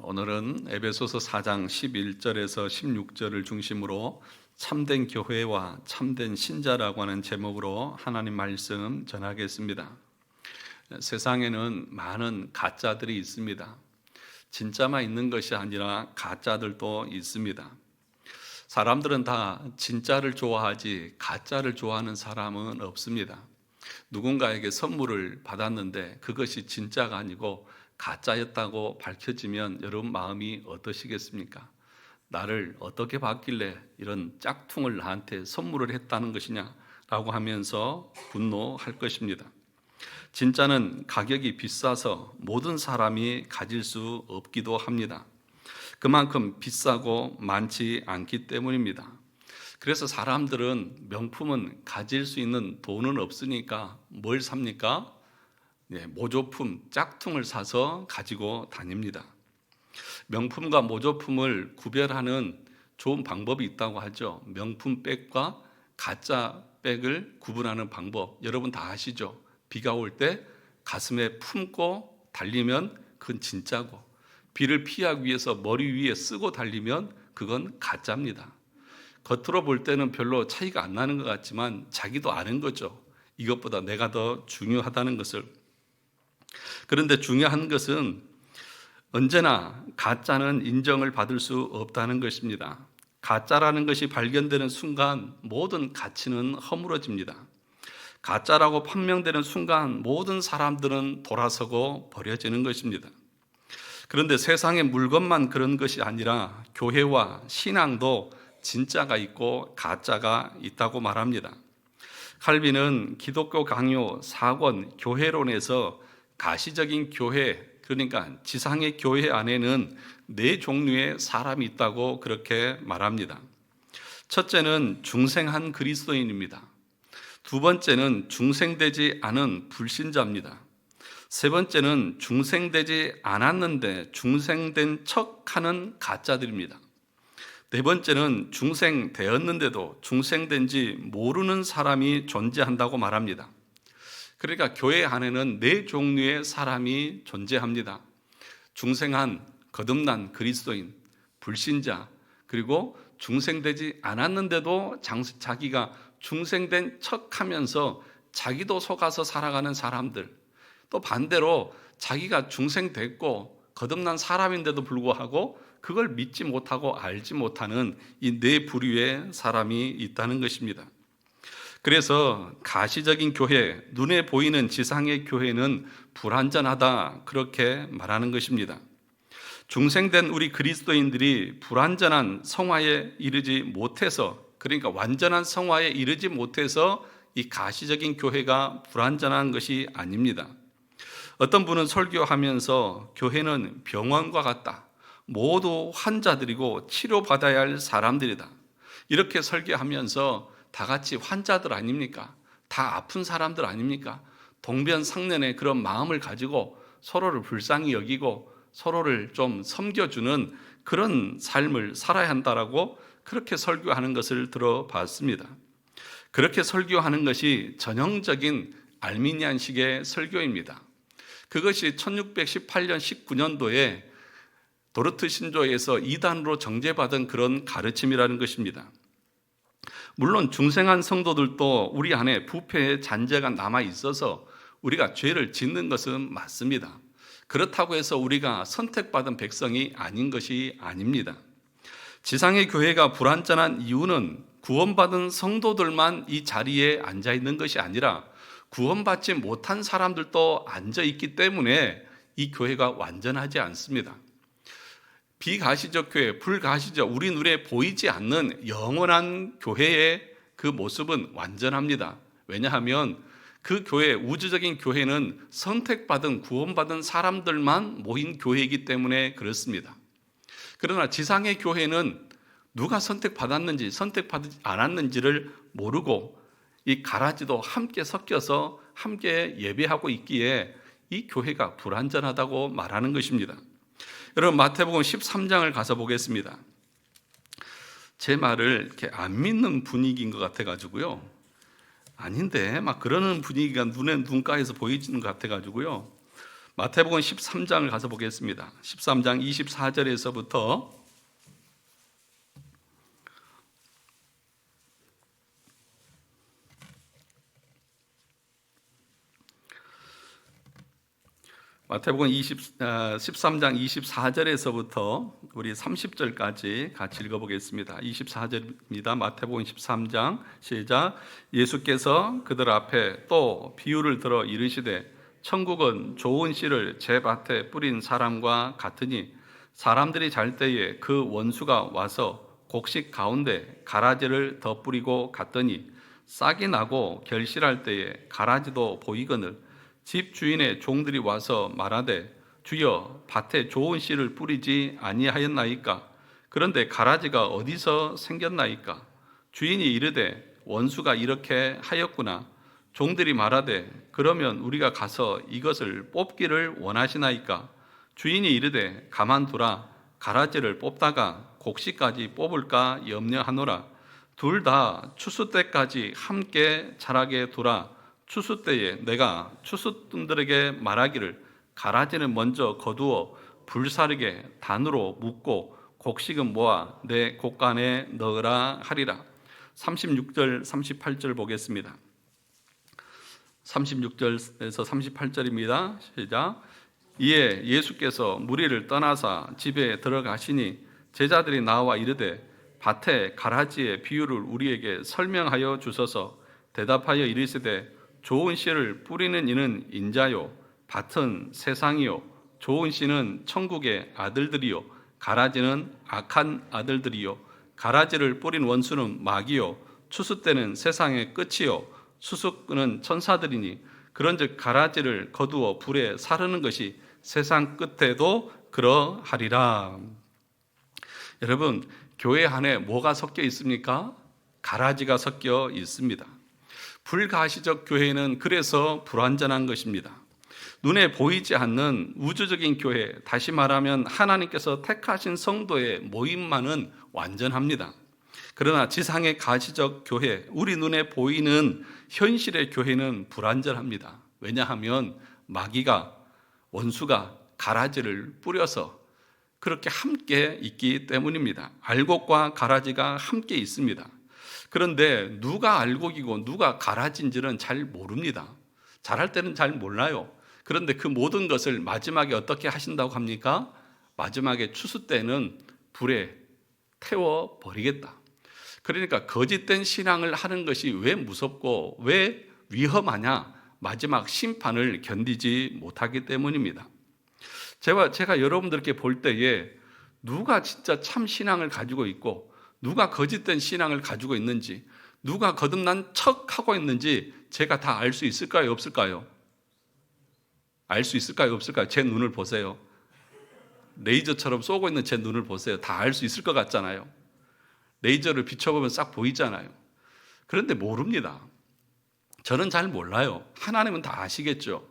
오늘은 에베소서 4장 11절에서 16절을 중심으로 참된 교회와 참된 신자라고 하는 제목으로 하나님 말씀 전하겠습니다. 세상에는 많은 가짜들이 있습니다. 진짜만 있는 것이 아니라 가짜들도 있습니다. 사람들은 다 진짜를 좋아하지 가짜를 좋아하는 사람은 없습니다. 누군가에게 선물을 받았는데 그것이 진짜가 아니고 가짜였다고 밝혀지면 여러분 마음이 어떠시겠습니까? 나를 어떻게 봤길래 이런 짝퉁을 나한테 선물을 했다는 것이냐라고 하면서 분노할 것입니다. 진짜는 가격이 비싸서 모든 사람이 가질 수 없기도 합니다. 그만큼 비싸고 많지 않기 때문입니다. 그래서 사람들은 명품은 가질 수 있는 돈은 없으니까 뭘 삽니까? 모조품, 짝퉁을 사서 가지고 다닙니다. 명품과 모조품을 구별하는 좋은 방법이 있다고 하죠. 명품 백과 가짜 백을 구분하는 방법, 여러분 다 아시죠? 비가 올 때 가슴에 품고 달리면 그건 진짜고, 비를 피하기 위해서 머리 위에 쓰고 달리면 그건 가짜입니다. 겉으로 볼 때는 별로 차이가 안 나는 것 같지만 자기도 아는 거죠. 이것보다 내가 더 중요하다는 것을. 그런데 중요한 것은 언제나 가짜는 인정을 받을 수 없다는 것입니다. 가짜라는 것이 발견되는 순간 모든 가치는 허물어집니다. 가짜라고 판명되는 순간 모든 사람들은 돌아서고 버려지는 것입니다. 그런데 세상의 물건만 그런 것이 아니라 교회와 신앙도 진짜가 있고 가짜가 있다고 말합니다. 칼빈은 기독교 강요 4권 교회론에서 가시적인 교회, 그러니까 지상의 교회 안에는 네 종류의 사람이 있다고 그렇게 말합니다. 첫째는 중생한 그리스도인입니다. 두 번째는 중생되지 않은 불신자입니다. 세 번째는 중생되지 않았는데 중생된 척하는 가짜들입니다. 네 번째는 중생되었는데도 중생된지 모르는 사람이 존재한다고 말합니다. 그러니까 교회 안에는 네 종류의 사람이 존재합니다. 중생한, 거듭난 그리스도인, 불신자, 그리고 중생되지 않았는데도 자기가 중생된 척하면서 자기도 속아서 살아가는 사람들, 또 반대로 자기가 중생됐고 거듭난 사람인데도 불구하고 그걸 믿지 못하고 알지 못하는 이 네 부류의 사람이 있다는 것입니다. 그래서 가시적인 교회, 눈에 보이는 지상의 교회는 불완전하다, 그렇게 말하는 것입니다. 중생된 우리 그리스도인들이 불완전한 성화에 이르지 못해서, 그러니까 완전한 성화에 이르지 못해서 이 가시적인 교회가 불완전한 것이 아닙니다. 어떤 분은 설교하면서 교회는 병원과 같다, 모두 환자들이고 치료받아야 할 사람들이다, 이렇게 설교하면서 다 같이 환자들 아닙니까? 다 아픈 사람들 아닙니까? 동변상련의 그런 마음을 가지고 서로를 불쌍히 여기고 서로를 좀 섬겨주는 그런 삶을 살아야 한다라고 그렇게 설교하는 것을 들어봤습니다. 그렇게 설교하는 것이 전형적인 알미니안식의 설교입니다. 그것이 1618년 19년도에 도르트 신조에서 이단으로 정죄받은 그런 가르침이라는 것입니다. 물론 중생한 성도들도 우리 안에 부패의 잔재가 남아 있어서 우리가 죄를 짓는 것은 맞습니다. 그렇다고 해서 우리가 선택받은 백성이 아닌 것이 아닙니다. 지상의 교회가 불완전한 이유는 구원받은 성도들만 이 자리에 앉아 있는 것이 아니라 구원받지 못한 사람들도 앉아 있기 때문에 이 교회가 완전하지 않습니다. 비가시적 교회, 불가시적, 우리 눈에 보이지 않는 영원한 교회의 그 모습은 완전합니다. 왜냐하면 그 교회, 우주적인 교회는 선택받은, 구원받은 사람들만 모인 교회이기 때문에 그렇습니다. 그러나 지상의 교회는 누가 선택받았는지 선택받지 않았는지를 모르고 이 가라지도 함께 섞여서 함께 예배하고 있기에 이 교회가 불완전하다고 말하는 것입니다. 여러분 마태복음 13장을 가서 보겠습니다. 제 말을 이렇게 안 믿는 분위기인 것 같아가지고요. 아닌데 막 그러는 분위기가 눈가에서 보이지는 것 같아가지고요. 마태복음 13장을 가서 보겠습니다. 13장 24절에서부터 마태복음 13장 24절에서부터 우리 30절까지 같이 읽어보겠습니다. 24절입니다. 마태복음 13장 시작. 예수께서 그들 앞에 또 비유를 들어 이르시되 천국은 좋은 씨를 제 밭에 뿌린 사람과 같으니 사람들이 잘 때에 그 원수가 와서 곡식 가운데 가라지를 더 뿌리고 갔더니 싹이 나고 결실할 때에 가라지도 보이거늘 집 주인의 종들이 와서 말하되 주여 밭에 좋은 씨를 뿌리지 아니하였나이까? 그런데 가라지가 어디서 생겼나이까? 주인이 이르되 원수가 이렇게 하였구나. 종들이 말하되 그러면 우리가 가서 이것을 뽑기를 원하시나이까? 주인이 이르되 가만두라. 가라지를 뽑다가 곡식까지 뽑을까 염려하노라. 둘 다 추수 때까지 함께 자라게 두라. 추수 때에 내가 추수꾼들에게 말하기를 가라지는 먼저 거두어 불사르게 단으로 묶고 곡식은 모아 내 곡간에 넣으라 하리라. 36절 38절 보겠습니다. 36절에서 38절입니다. 시작. 이에 예수께서 무리를 떠나사 집에 들어가시니 제자들이 나와 이르되 밭에 가라지의 비유를 우리에게 설명하여 주소서. 대답하여 이르시되 좋은 씨를 뿌리는 이는 인자요 밭은 세상이요 좋은 씨는 천국의 아들들이요 가라지는 악한 아들들이요 가라지를 뿌린 원수는 마귀요 추수 때는 세상의 끝이요 수수꾼은 천사들이니 그런즉 가라지를 거두어 불에 사르는 것이 세상 끝에도 그러하리라. 여러분, 교회 안에 뭐가 섞여 있습니까? 가라지가 섞여 있습니다. 불가시적 교회는 그래서 불완전한 것입니다. 눈에 보이지 않는 우주적인 교회, 다시 말하면 하나님께서 택하신 성도의 모임만은 완전합니다. 그러나 지상의 가시적 교회, 우리 눈에 보이는 현실의 교회는 불완전합니다. 왜냐하면 마귀가, 원수가 가라지를 뿌려서 그렇게 함께 있기 때문입니다. 알곡과 가라지가 함께 있습니다. 그런데 누가 알곡이고 누가 가라지인지는 잘 모릅니다. 잘할 때는 잘 몰라요. 그런데 그 모든 것을 마지막에 어떻게 하신다고 합니까? 마지막에 추수 때는 불에 태워버리겠다. 그러니까 거짓된 신앙을 하는 것이 왜 무섭고 왜 위험하냐? 마지막 심판을 견디지 못하기 때문입니다. 제가 여러분들께 볼 때에 누가 진짜 참 신앙을 가지고 있고 누가 거짓된 신앙을 가지고 있는지, 누가 거듭난 척하고 있는지 제가 다 알 수 있을까요? 없을까요? 알 수 있을까요? 없을까요? 제 눈을 보세요. 레이저처럼 쏘고 있는 제 눈을 보세요. 다 알 수 있을 것 같잖아요. 레이저를 비춰보면 싹 보이잖아요. 그런데 모릅니다. 저는 잘 몰라요. 하나님은 다 아시겠죠.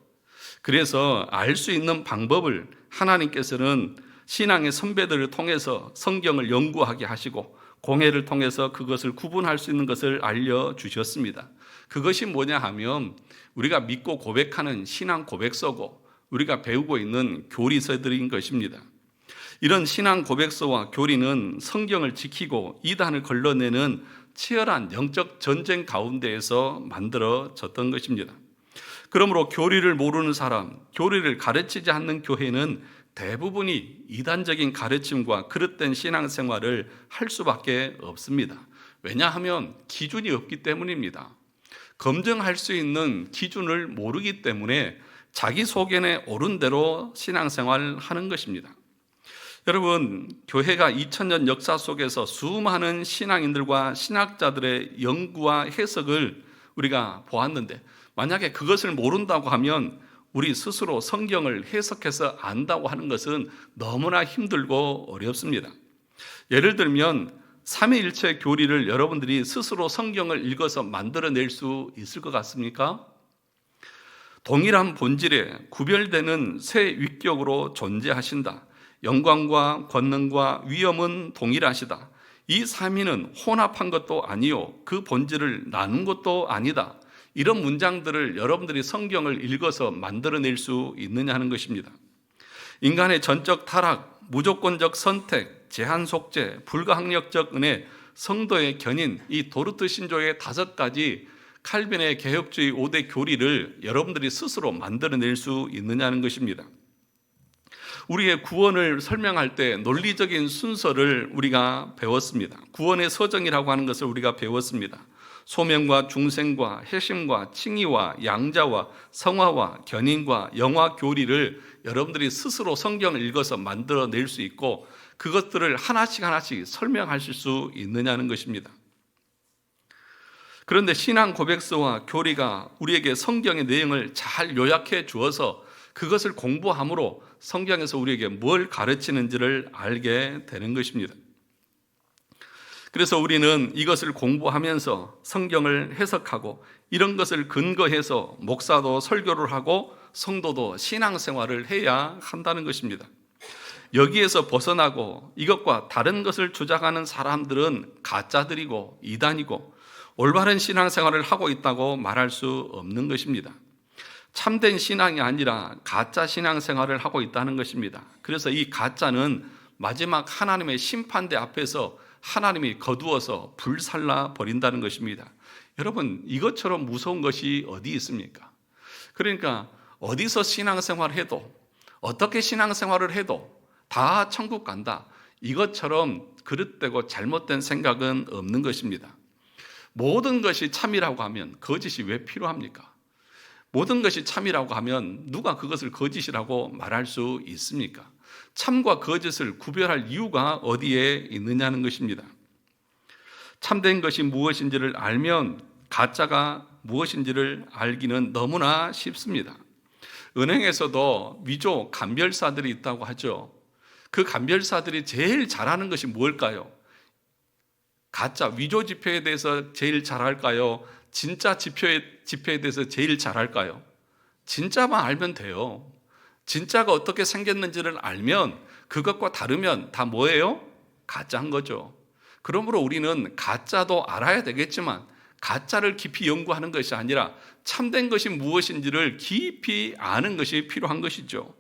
그래서 알 수 있는 방법을 하나님께서는 신앙의 선배들을 통해서 성경을 연구하게 하시고 공회를 통해서 그것을 구분할 수 있는 것을 알려주셨습니다. 그것이 뭐냐 하면 우리가 믿고 고백하는 신앙 고백서고 우리가 배우고 있는 교리서들인 것입니다. 이런 신앙 고백서와 교리는 성경을 지키고 이단을 걸러내는 치열한 영적 전쟁 가운데에서 만들어졌던 것입니다. 그러므로 교리를 모르는 사람, 교리를 가르치지 않는 교회는 대부분이 이단적인 가르침과 그릇된 신앙생활을 할 수밖에 없습니다. 왜냐하면 기준이 없기 때문입니다. 검증할 수 있는 기준을 모르기 때문에 자기 소견에 옳은 대로 신앙생활을 하는 것입니다. 여러분, 교회가 2000년 역사 속에서 수많은 신앙인들과 신학자들의 연구와 해석을 우리가 보았는데 만약에 그것을 모른다고 하면 우리 스스로 성경을 해석해서 안다고 하는 것은 너무나 힘들고 어렵습니다. 예를 들면 삼위일체 교리를 여러분들이 스스로 성경을 읽어서 만들어낼 수 있을 것 같습니까? 동일한 본질에 구별되는 세 위격으로 존재하신다. 영광과 권능과 위엄은 동일하시다. 이 삼위는 혼합한 것도 아니요 그 본질을 나눈 것도 아니다. 이런 문장들을 여러분들이 성경을 읽어서 만들어낼 수 있느냐 하는 것입니다. 인간의 전적 타락, 무조건적 선택, 제한 속죄, 불가항력적 은혜, 성도의 견인, 이 도르트 신조의 5가지 칼빈의 개혁주의 5대 교리를 여러분들이 스스로 만들어낼 수 있느냐는 것입니다. 우리의 구원을 설명할 때 논리적인 순서를 우리가 배웠습니다. 구원의 서정이라고 하는 것을 우리가 배웠습니다. 소명과 중생과 해심과 칭의와 양자와 성화와 견인과 영화 교리를 여러분들이 스스로 성경을 읽어서 만들어낼 수 있고 그것들을 하나씩 하나씩 설명하실 수 있느냐는 것입니다. 그런데 신앙 고백서와 교리가 우리에게 성경의 내용을 잘 요약해 주어서 그것을 공부함으로 성경에서 우리에게 뭘 가르치는지를 알게 되는 것입니다. 그래서 우리는 이것을 공부하면서 성경을 해석하고 이런 것을 근거해서 목사도 설교를 하고 성도도 신앙생활을 해야 한다는 것입니다. 여기에서 벗어나고 이것과 다른 것을 주장하는 사람들은 가짜들이고 이단이고 올바른 신앙생활을 하고 있다고 말할 수 없는 것입니다. 참된 신앙이 아니라 가짜 신앙생활을 하고 있다는 것입니다. 그래서 이 가짜는 마지막 하나님의 심판대 앞에서 하나님이 거두어서 불살라 버린다는 것입니다. 여러분, 이것처럼 무서운 것이 어디 있습니까? 그러니까 어디서 신앙생활을 해도 어떻게 신앙생활을 해도 다 천국 간다, 이것처럼 그릇되고 잘못된 생각은 없는 것입니다. 모든 것이 참이라고 하면 거짓이 왜 필요합니까? 모든 것이 참이라고 하면 누가 그것을 거짓이라고 말할 수 있습니까? 참과 거짓을 구별할 이유가 어디에 있느냐는 것입니다. 참된 것이 무엇인지를 알면 가짜가 무엇인지를 알기는 너무나 쉽습니다. 은행에서도 위조 감별사들이 있다고 하죠. 그 감별사들이 제일 잘하는 것이 뭘까요? 가짜 위조 지표에 대해서 제일 잘할까요? 진짜 지표에 대해서 제일 잘할까요? 진짜만 알면 돼요. 진짜가 어떻게 생겼는지를 알면 그것과 다르면 다 뭐예요? 가짜인 거죠. 그러므로 우리는 가짜도 알아야 되겠지만 가짜를 깊이 연구하는 것이 아니라 참된 것이 무엇인지를 깊이 아는 것이 필요한 것이죠.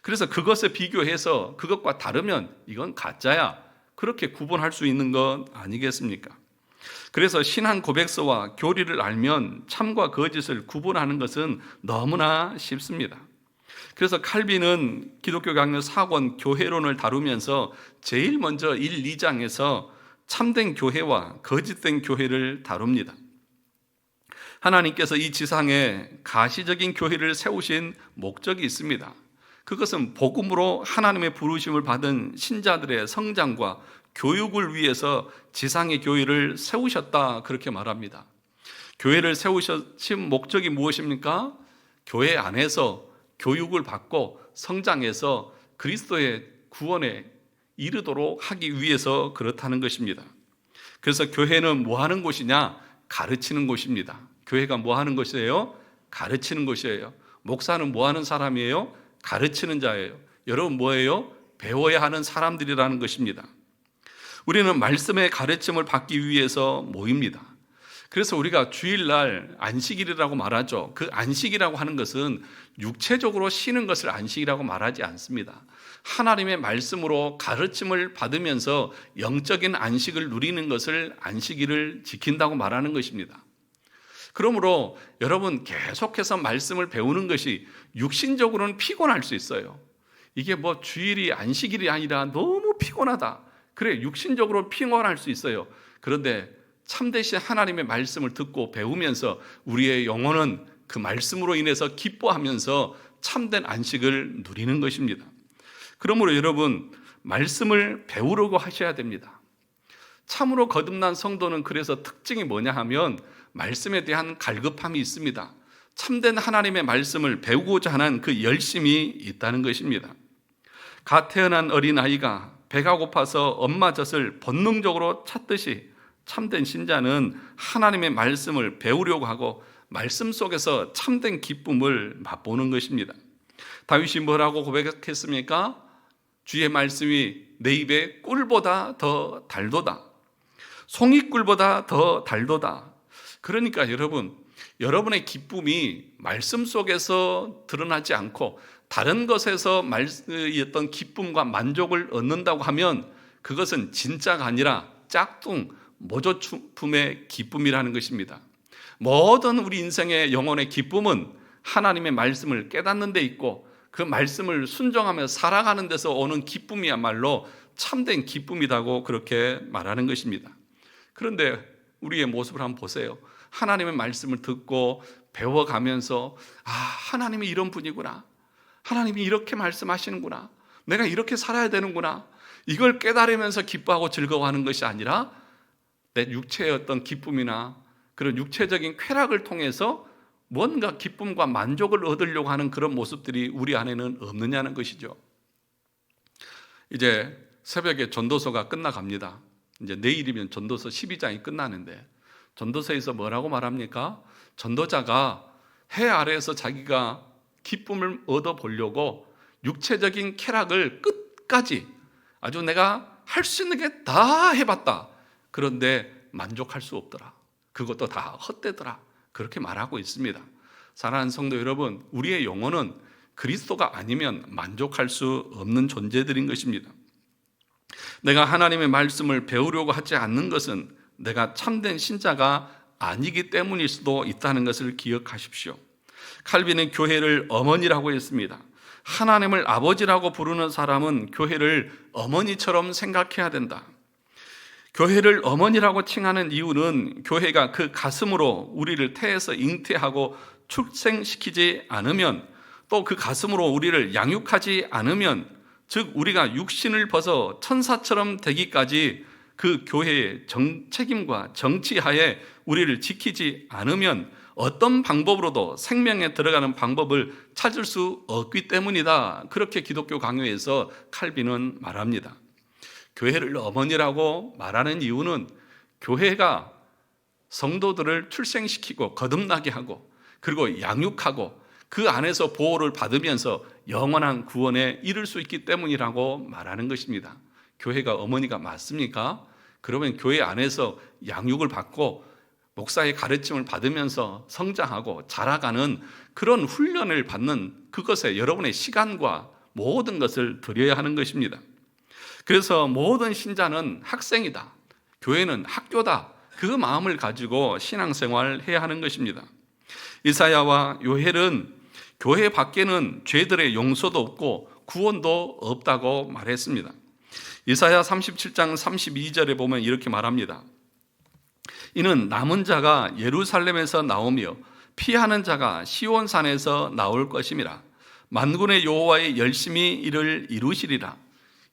그래서 그것에 비교해서 그것과 다르면 이건 가짜야, 그렇게 구분할 수 있는 것 아니겠습니까? 그래서 신앙 고백서와 교리를 알면 참과 거짓을 구분하는 것은 너무나 쉽습니다. 그래서 칼빈은 기독교 강요 4권 교회론을 다루면서 제일 먼저 1, 2장에서 참된 교회와 거짓된 교회를 다룹니다. 하나님께서 이 지상에 가시적인 교회를 세우신 목적이 있습니다. 그것은 복음으로 하나님의 부르심을 받은 신자들의 성장과 교육을 위해서 지상의 교회를 세우셨다, 그렇게 말합니다. 교회를 세우신 목적이 무엇입니까? 교회 안에서 교육을 받고 성장해서 그리스도의 구원에 이르도록 하기 위해서 그렇다는 것입니다. 그래서 교회는 뭐 하는 곳이냐? 가르치는 곳입니다. 교회가 뭐 하는 곳이에요? 가르치는 곳이에요. 목사는 뭐 하는 사람이에요? 가르치는 자예요. 여러분 뭐예요? 배워야 하는 사람들이라는 것입니다. 우리는 말씀의 가르침을 받기 위해서 모입니다. 그래서 우리가 주일날 안식일이라고 말하죠. 그 안식이라고 하는 것은 육체적으로 쉬는 것을 안식이라고 말하지 않습니다. 하나님의 말씀으로 가르침을 받으면서 영적인 안식을 누리는 것을 안식일을 지킨다고 말하는 것입니다. 그러므로 여러분 계속해서 말씀을 배우는 것이 육신적으로는 피곤할 수 있어요. 이게 뭐 주일이 안식일이 아니라 너무 피곤하다, 그래, 육신적으로 피곤할 수 있어요. 그런데 참되신 하나님의 말씀을 듣고 배우면서 우리의 영혼은 그 말씀으로 인해서 기뻐하면서 참된 안식을 누리는 것입니다. 그러므로 여러분 말씀을 배우려고 하셔야 됩니다. 참으로 거듭난 성도는 그래서 특징이 뭐냐 하면 말씀에 대한 갈급함이 있습니다. 참된 하나님의 말씀을 배우고자 하는 그 열심이 있다는 것입니다. 갓 태어난 어린아이가 배가 고파서 엄마 젖을 본능적으로 찾듯이 참된 신자는 하나님의 말씀을 배우려고 하고 말씀 속에서 참된 기쁨을 맛보는 것입니다. 다윗이 뭐라고 고백했습니까? 주의 말씀이 내 입에 꿀보다 더 달도다, 송이꿀보다 더 달도다. 그러니까 여러분 여러분의 기쁨이 말씀 속에서 드러나지 않고 다른 것에서 어떤 기쁨과 만족을 얻는다고 하면 그것은 진짜가 아니라 짝퉁 모조품의 기쁨이라는 것입니다. 모든 우리 인생의 영혼의 기쁨은 하나님의 말씀을 깨닫는 데 있고 그 말씀을 순종하며 살아가는 데서 오는 기쁨이야말로 참된 기쁨이라고 그렇게 말하는 것입니다. 그런데 우리의 모습을 한번 보세요. 하나님의 말씀을 듣고 배워가면서 하나님이 이런 분이구나, 하나님이 이렇게 말씀하시는구나, 내가 이렇게 살아야 되는구나, 이걸 깨달으면서 기뻐하고 즐거워하는 것이 아니라 내 육체의 어떤 기쁨이나 그런 육체적인 쾌락을 통해서 뭔가 기쁨과 만족을 얻으려고 하는 그런 모습들이 우리 안에는 없느냐는 것이죠. 이제 새벽에 전도서가 끝나갑니다. 이제 내일이면 전도서 12장이 끝나는데 전도서에서 뭐라고 말합니까? 전도자가 해 아래에서 자기가 기쁨을 얻어보려고 육체적인 쾌락을 끝까지 아주 내가 할 수 있는 게 다 해봤다. 그런데 만족할 수 없더라. 그것도 다 헛되더라. 그렇게 말하고 있습니다. 사랑하는 성도 여러분, 우리의 영혼은 그리스도가 아니면 만족할 수 없는 존재들인 것입니다. 내가 하나님의 말씀을 배우려고 하지 않는 것은 내가 참된 신자가 아니기 때문일 수도 있다는 것을 기억하십시오. 칼빈은 교회를 어머니라고 했습니다. 하나님을 아버지라고 부르는 사람은 교회를 어머니처럼 생각해야 된다. 교회를 어머니라고 칭하는 이유는 교회가 그 가슴으로 우리를 태에서 잉태하고 출생시키지 않으면, 또 그 가슴으로 우리를 양육하지 않으면, 즉 우리가 육신을 벗어 천사처럼 되기까지 그 교회의 책임과 정치하에 우리를 지키지 않으면 어떤 방법으로도 생명에 들어가는 방법을 찾을 수 없기 때문이다. 그렇게 기독교 강요에서 칼빈은 말합니다. 교회를 어머니라고 말하는 이유는 교회가 성도들을 출생시키고 거듭나게 하고 그리고 양육하고 그 안에서 보호를 받으면서 영원한 구원에 이를 수 있기 때문이라고 말하는 것입니다. 교회가 어머니가 맞습니까? 그러면 교회 안에서 양육을 받고 목사의 가르침을 받으면서 성장하고 자라가는 그런 훈련을 받는 그것에 여러분의 시간과 모든 것을 드려야 하는 것입니다. 그래서 모든 신자는 학생이다, 교회는 학교다, 그 마음을 가지고 신앙생활을 해야 하는 것입니다. 이사야와 요엘은 교회 밖에는 죄들의 용서도 없고 구원도 없다고 말했습니다. 이사야 37장 32절에 보면 이렇게 말합니다. 이는 남은 자가 예루살렘에서 나오며 피하는 자가 시온산에서 나올 것임이라. 만군의 여호와의 열심히 이를 이루시리라.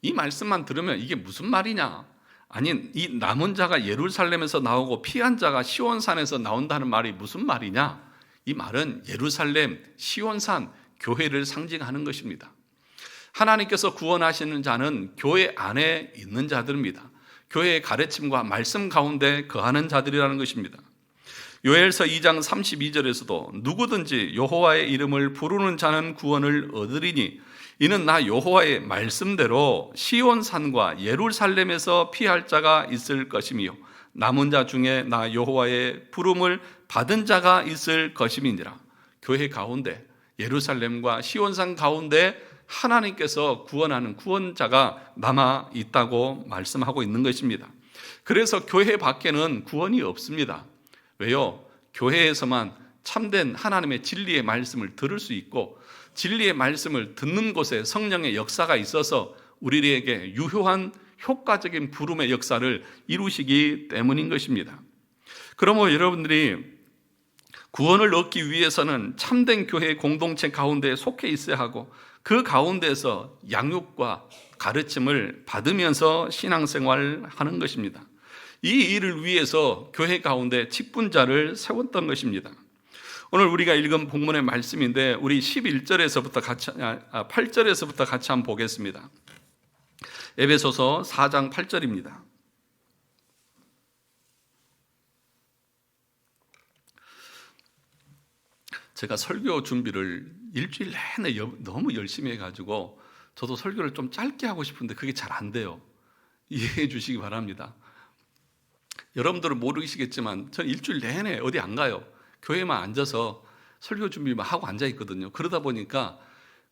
이 말씀만 들으면 이게 무슨 말이냐? 아니, 이 남은 자가 예루살렘에서 나오고 피한 자가 시온산에서 나온다는 말이 무슨 말이냐? 이 말은 예루살렘, 시온산, 교회를 상징하는 것입니다. 하나님께서 구원하시는 자는 교회 안에 있는 자들입니다. 교회의 가르침과 말씀 가운데 거하는 자들이라는 것입니다. 요엘서 2장 32절에서도 누구든지 여호와의 이름을 부르는 자는 구원을 얻으리니 이는 나 여호와의 말씀대로 시온산과 예루살렘에서 피할 자가 있을 것이며 남은 자 중에 나 여호와의 부름을 받은 자가 있을 것임이니라. 교회 가운데 예루살렘과 시온산 가운데 하나님께서 구원하는 구원자가 남아 있다고 말씀하고 있는 것입니다. 그래서 교회 밖에는 구원이 없습니다. 왜요? 교회에서만 참된 하나님의 진리의 말씀을 들을 수 있고 진리의 말씀을 듣는 곳에 성령의 역사가 있어서 우리에게 유효한 효과적인 부름의 역사를 이루시기 때문인 것입니다. 그러므로 여러분들이 구원을 얻기 위해서는 참된 교회 공동체 가운데 속해 있어야 하고 그 가운데서 양육과 가르침을 받으면서 신앙생활을 하는 것입니다. 이 일을 위해서 교회 가운데 직분자를 세웠던 것입니다. 오늘 우리가 읽은 본문의 말씀인데 우리 8절에서부터 같이 한번 보겠습니다. 에베소서 4장 8절입니다. 제가 설교 준비를 일주일 내내 너무 열심히 해가지고 저도 설교를 좀 짧게 하고 싶은데 그게 잘 안 돼요. 이해해 주시기 바랍니다. 여러분들은 모르시겠지만 전 일주일 내내 어디 안 가요. 교회만 앉아서 설교 준비만 하고 앉아 있거든요. 그러다 보니까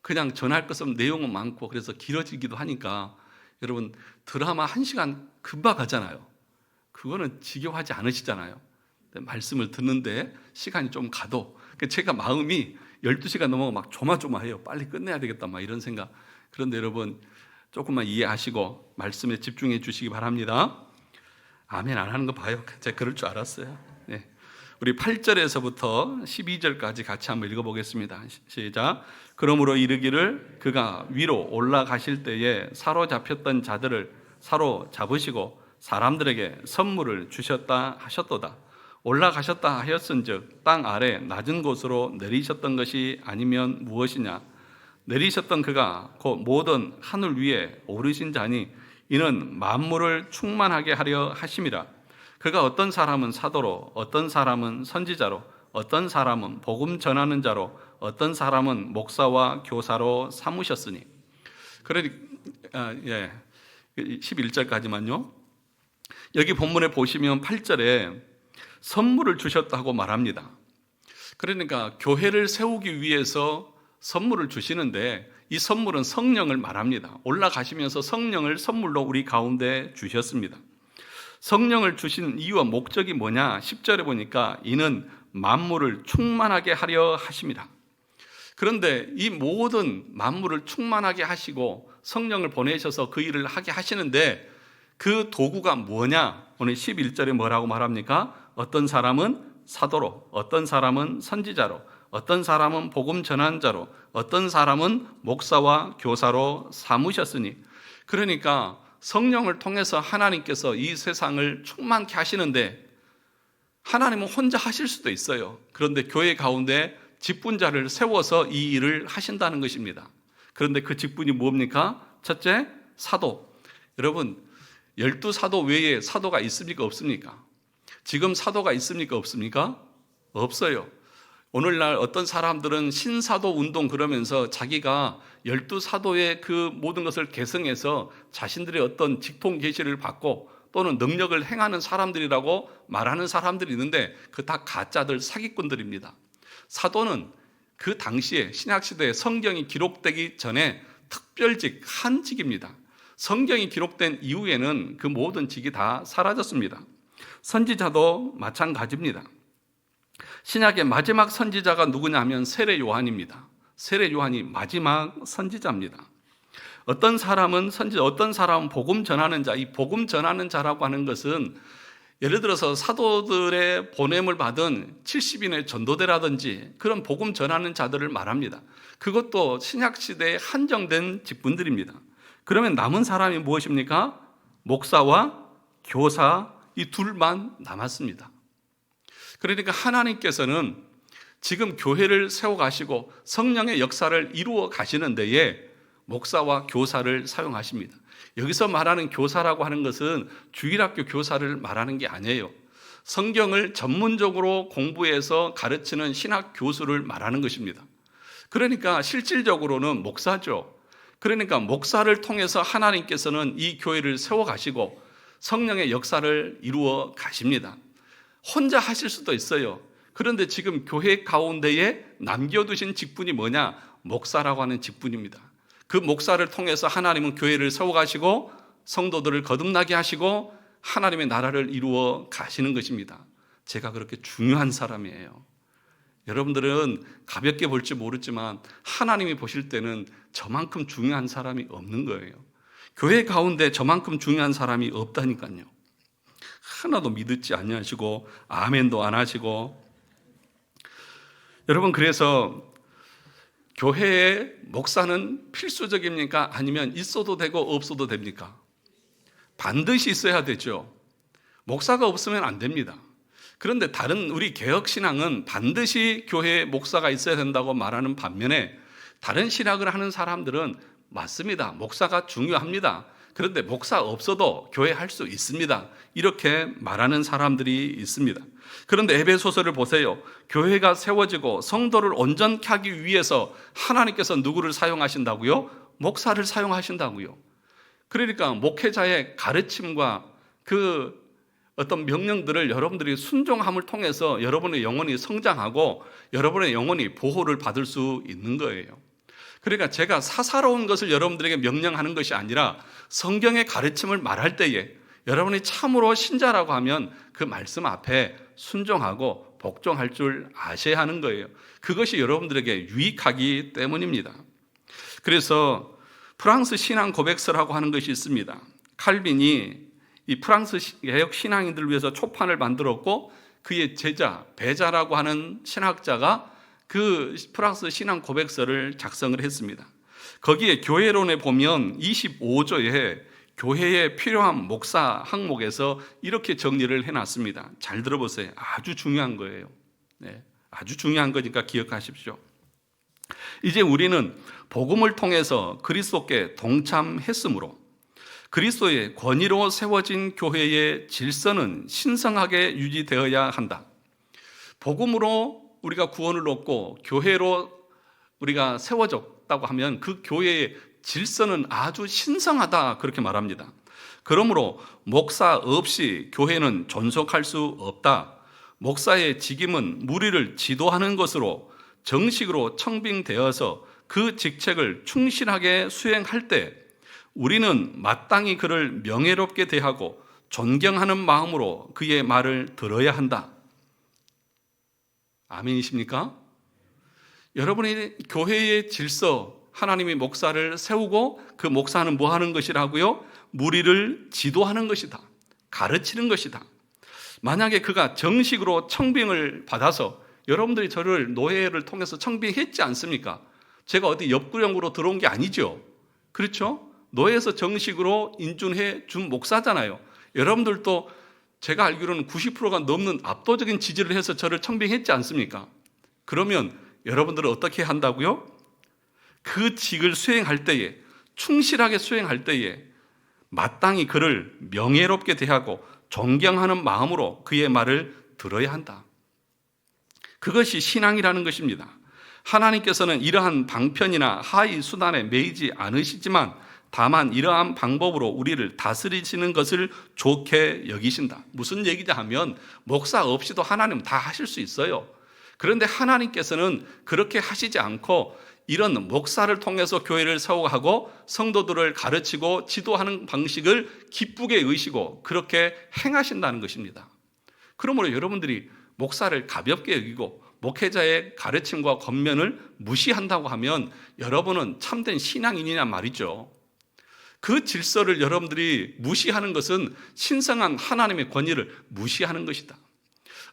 그냥 전할 것은 내용은 많고 그래서 길어지기도 하니까 여러분 드라마 1시간 금방 가잖아요. 그거는 지겨워하지 않으시잖아요. 말씀을 듣는데 시간이 좀 가도 제가 마음이 12시간 넘어가 막 조마조마해요. 빨리 끝내야 되겠다 막 이런 생각. 그런데 여러분 조금만 이해하시고 말씀에 집중해 주시기 바랍니다. 아멘 안 하는 거 봐요. 제가 그럴 줄 알았어요. 네. 우리 8절에서부터 12절까지 같이 한번 읽어보겠습니다. 시작. 그러므로 이르기를 그가 위로 올라가실 때에 사로잡혔던 자들을 사로잡으시고 사람들에게 선물을 주셨다 하셨도다. 올라가셨다 하였은즉 땅 아래 낮은 곳으로 내리셨던 것이 아니면 무엇이냐. 내리셨던 그가 곧 모든 하늘 위에 오르신 자니 이는 만물을 충만하게 하려 하심이라. 그가 어떤 사람은 사도로, 어떤 사람은 선지자로, 어떤 사람은 복음 전하는 자로, 어떤 사람은 목사와 교사로 삼으셨으니. 그러니 11절까지만요. 여기 본문에 보시면 8절에 선물을 주셨다고 말합니다. 그러니까 교회를 세우기 위해서 선물을 주시는데 이 선물은 성령을 말합니다. 올라가시면서 성령을 선물로 우리 가운데 주셨습니다. 성령을 주신 이유와 목적이 뭐냐? 10절에 보니까 이는 만물을 충만하게 하려 하심이라. 그런데 이 모든 만물을 충만하게 하시고 성령을 보내셔서 그 일을 하게 하시는데 그 도구가 뭐냐? 오늘 11절에 뭐라고 말합니까? 어떤 사람은 사도로, 어떤 사람은 선지자로, 어떤 사람은 복음 전한 자로, 어떤 사람은 목사와 교사로 삼으셨으니. 그러니까 성령을 통해서 하나님께서 이 세상을 충만케 하시는데 하나님은 혼자 하실 수도 있어요. 그런데 교회 가운데 직분자를 세워서 이 일을 하신다는 것입니다. 그런데 그 직분이 뭡니까? 첫째, 사도. 여러분 12사도 외에 사도가 있습니까? 없습니까? 지금 사도가 있습니까? 없습니까? 없어요. 오늘날 어떤 사람들은 신사도 운동 그러면서 자기가 12사도의 그 모든 것을 계승해서 자신들의 어떤 직통 계시를 받고 또는 능력을 행하는 사람들이라고 말하는 사람들이 있는데 그 다 가짜들 사기꾼들입니다. 사도는 그 당시에 신약시대에 성경이 기록되기 전에 특별직 한 직입니다. 성경이 기록된 이후에는 그 모든 직이 다 사라졌습니다. 선지자도 마찬가지입니다. 신약의 마지막 선지자가 누구냐 하면 세례 요한입니다. 세례 요한이 마지막 선지자입니다. 어떤 사람은 선지자, 어떤 사람은 복음 전하는 자. 이 복음 전하는 자라고 하는 것은 예를 들어서 사도들의 보냄을 받은 70인의 전도대라든지 그런 복음 전하는 자들을 말합니다. 그것도 신약시대에 한정된 직분들입니다. 그러면 남은 사람이 무엇입니까? 목사와 교사 이 둘만 남았습니다. 그러니까 하나님께서는 지금 교회를 세워가시고 성령의 역사를 이루어 가시는 데에 목사와 교사를 사용하십니다. 여기서 말하는 교사라고 하는 것은 주일학교 교사를 말하는 게 아니에요. 성경을 전문적으로 공부해서 가르치는 신학 교수를 말하는 것입니다. 그러니까 실질적으로는 목사죠. 그러니까 목사를 통해서 하나님께서는 이 교회를 세워가시고 성령의 역사를 이루어 가십니다. 혼자 하실 수도 있어요. 그런데 지금 교회 가운데에 남겨두신 직분이 뭐냐? 목사라고 하는 직분입니다. 그 목사를 통해서 하나님은 교회를 세워가시고 성도들을 거듭나게 하시고 하나님의 나라를 이루어 가시는 것입니다. 제가 그렇게 중요한 사람이에요. 여러분들은 가볍게 볼지 모르지만 하나님이 보실 때는 저만큼 중요한 사람이 없는 거예요. 교회 가운데 저만큼 중요한 사람이 없다니까요. 하나도 믿지 아니하시고 아멘도 안 하시고. 여러분 그래서 교회의 목사는 필수적입니까? 아니면 있어도 되고 없어도 됩니까? 반드시 있어야 되죠. 목사가 없으면 안 됩니다. 그런데 다른 우리 개혁신앙은 반드시 교회에 목사가 있어야 된다고 말하는 반면에 다른 신학을 하는 사람들은 맞습니다. 목사가 중요합니다. 그런데 목사 없어도 교회 할 수 있습니다. 이렇게 말하는 사람들이 있습니다. 그런데 에베소서를 보세요. 교회가 세워지고 성도를 온전케 하기 위해서 하나님께서 누구를 사용하신다고요? 목사를 사용하신다고요. 그러니까 목회자의 가르침과 그 어떤 명령들을 여러분들이 순종함을 통해서 여러분의 영혼이 성장하고 여러분의 영혼이 보호를 받을 수 있는 거예요. 그러니까 제가 사사로운 것을 여러분들에게 명령하는 것이 아니라 성경의 가르침을 말할 때에 여러분이 참으로 신자라고 하면 그 말씀 앞에 순종하고 복종할 줄 아셔야 하는 거예요. 그것이 여러분들에게 유익하기 때문입니다. 그래서 프랑스 신앙 고백서라고 하는 것이 있습니다. 칼빈이 이 프랑스 개혁 신앙인들을 위해서 초판을 만들었고 그의 제자 베자라고 하는 신학자가 그 프랑스 신앙 고백서를 작성을 했습니다. 거기에 교회론에 보면 25조에 교회에 필요한 목사 항목에서 이렇게 정리를 해놨습니다. 잘 들어보세요. 아주 중요한 거예요. 네, 아주 중요한 거니까 기억하십시오. 이제 우리는 복음을 통해서 그리스도께 동참했으므로 그리스도의 권위로 세워진 교회의 질서는 신성하게 유지되어야 한다. 복음으로 우리가 구원을 얻고 교회로 우리가 세워졌다고 하면 그 교회의 질서는 아주 신성하다 그렇게 말합니다. 그러므로 목사 없이 교회는 존속할 수 없다. 목사의 직임은 무리를 지도하는 것으로 정식으로 청빙되어서 그 직책을 충실하게 수행할 때 우리는 마땅히 그를 명예롭게 대하고 존경하는 마음으로 그의 말을 들어야 한다. 아멘이십니까? 여러분이 교회의 질서, 하나님이 목사를 세우고 그 목사는 뭐 하는 것이라고요? 무리를 지도하는 것이다. 가르치는 것이다. 만약에 그가 정식으로 청빙을 받아서 여러분들이 저를 노예를 통해서 청빙했지 않습니까? 제가 어디 옆구령으로 들어온 게 아니죠. 그렇죠? 노예에서 정식으로 인준해 준 목사잖아요. 여러분들도 제가 알기로는 90%가 넘는 압도적인 지지를 해서 저를 청빙했지 않습니까? 그러면 여러분들은 어떻게 한다고요? 그 직을 수행할 때에, 충실하게 수행할 때에 마땅히 그를 명예롭게 대하고 존경하는 마음으로 그의 말을 들어야 한다. 그것이 신앙이라는 것입니다. 하나님께서는 이러한 방편이나 하위 수단에 매이지 않으시지만 다만 이러한 방법으로 우리를 다스리시는 것을 좋게 여기신다. 무슨 얘기냐 하면 목사 없이도 하나님은 다 하실 수 있어요. 그런데 하나님께서는 그렇게 하시지 않고 이런 목사를 통해서 교회를 세워가고 성도들을 가르치고 지도하는 방식을 기쁘게 여기시고 그렇게 행하신다는 것입니다. 그러므로 여러분들이 목사를 가볍게 여기고 목회자의 가르침과 권면을 무시한다고 하면 여러분은 참된 신앙인이냐 말이죠. 그 질서를 여러분들이 무시하는 것은 신성한 하나님의 권위를 무시하는 것이다.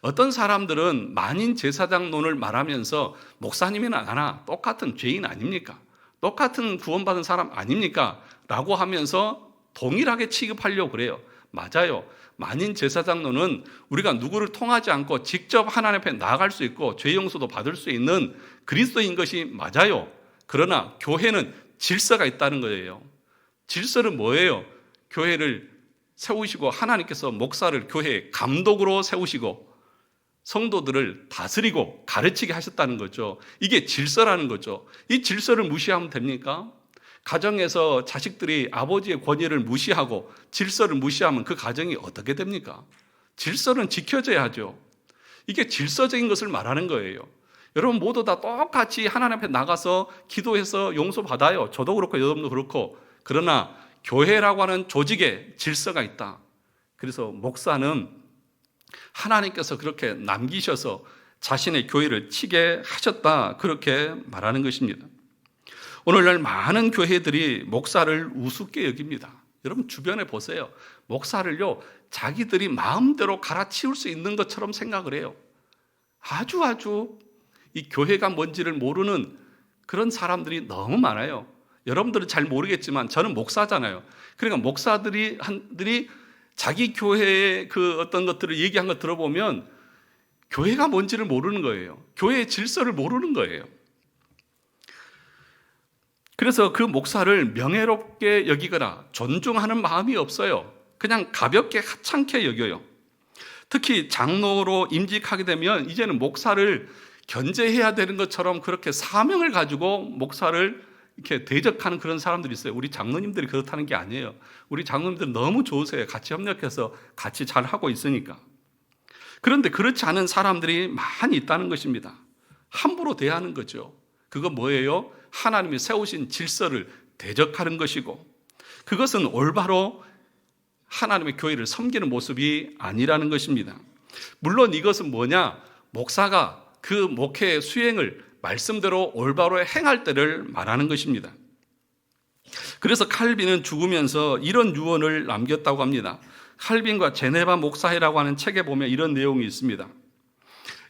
어떤 사람들은 만인 제사장론을 말하면서 목사님이나 나나 똑같은 죄인 아닙니까? 똑같은 구원받은 사람 아닙니까? 라고 하면서 동일하게 취급하려고 그래요. 맞아요. 만인 제사장론은 우리가 누구를 통하지 않고 직접 하나님 앞에 나아갈 수 있고 죄 용서도 받을 수 있는 그리스도인 것이 맞아요. 그러나 교회는 질서가 있다는 거예요. 질서는 뭐예요? 교회를 세우시고 하나님께서 목사를 교회의 감독으로 세우시고 성도들을 다스리고 가르치게 하셨다는 거죠. 이게 질서라는 거죠. 이 질서를 무시하면 됩니까? 가정에서 자식들이 아버지의 권위를 무시하고 질서를 무시하면 그 가정이 어떻게 됩니까? 질서는 지켜져야 하죠. 이게 질서적인 것을 말하는 거예요. 여러분 모두 다 똑같이 하나님 앞에 나가서 기도해서 용서받아요. 저도 그렇고 여러분도 그렇고. 그러나 교회라고 하는 조직에 질서가 있다. 그래서 목사는 하나님께서 그렇게 남기셔서 자신의 교회를 치게 하셨다. 그렇게 말하는 것입니다. 오늘날 많은 교회들이 목사를 우습게 여깁니다. 여러분 주변에 보세요. 목사를요 자기들이 마음대로 갈아치울 수 있는 것처럼 생각을 해요. 아주 이 교회가 뭔지를 모르는 그런 사람들이 너무 많아요. 여러분들은 잘 모르겠지만 저는 목사잖아요. 그러니까 목사들이 자기 교회의 그 어떤 것들을 얘기한 거 들어보면 교회가 뭔지를 모르는 거예요. 교회의 질서를 모르는 거예요. 그래서 그 목사를 명예롭게 여기거나 존중하는 마음이 없어요. 그냥 가볍게 하찮게 여겨요. 특히 장로로 임직하게 되면 이제는 목사를 견제해야 되는 것처럼 그렇게 사명을 가지고 목사를 이렇게 대적하는 그런 사람들이 있어요. 우리 장로님들이 그렇다는 게 아니에요. 우리 장로님들은 너무 좋으세요. 같이 협력해서 같이 잘 하고 있으니까. 그런데 그렇지 않은 사람들이 많이 있다는 것입니다. 함부로 대하는 거죠. 그건 뭐예요? 하나님이 세우신 질서를 대적하는 것이고, 그것은 올바로 하나님의 교회를 섬기는 모습이 아니라는 것입니다. 물론 이것은 뭐냐? 목사가 그 목회의 수행을 말씀대로 올바로 행할 때를 말하는 것입니다. 그래서 칼빈은 죽으면서 이런 유언을 남겼다고 합니다. 칼빈과 제네바 목사회라고 하는 책에 보면 이런 내용이 있습니다.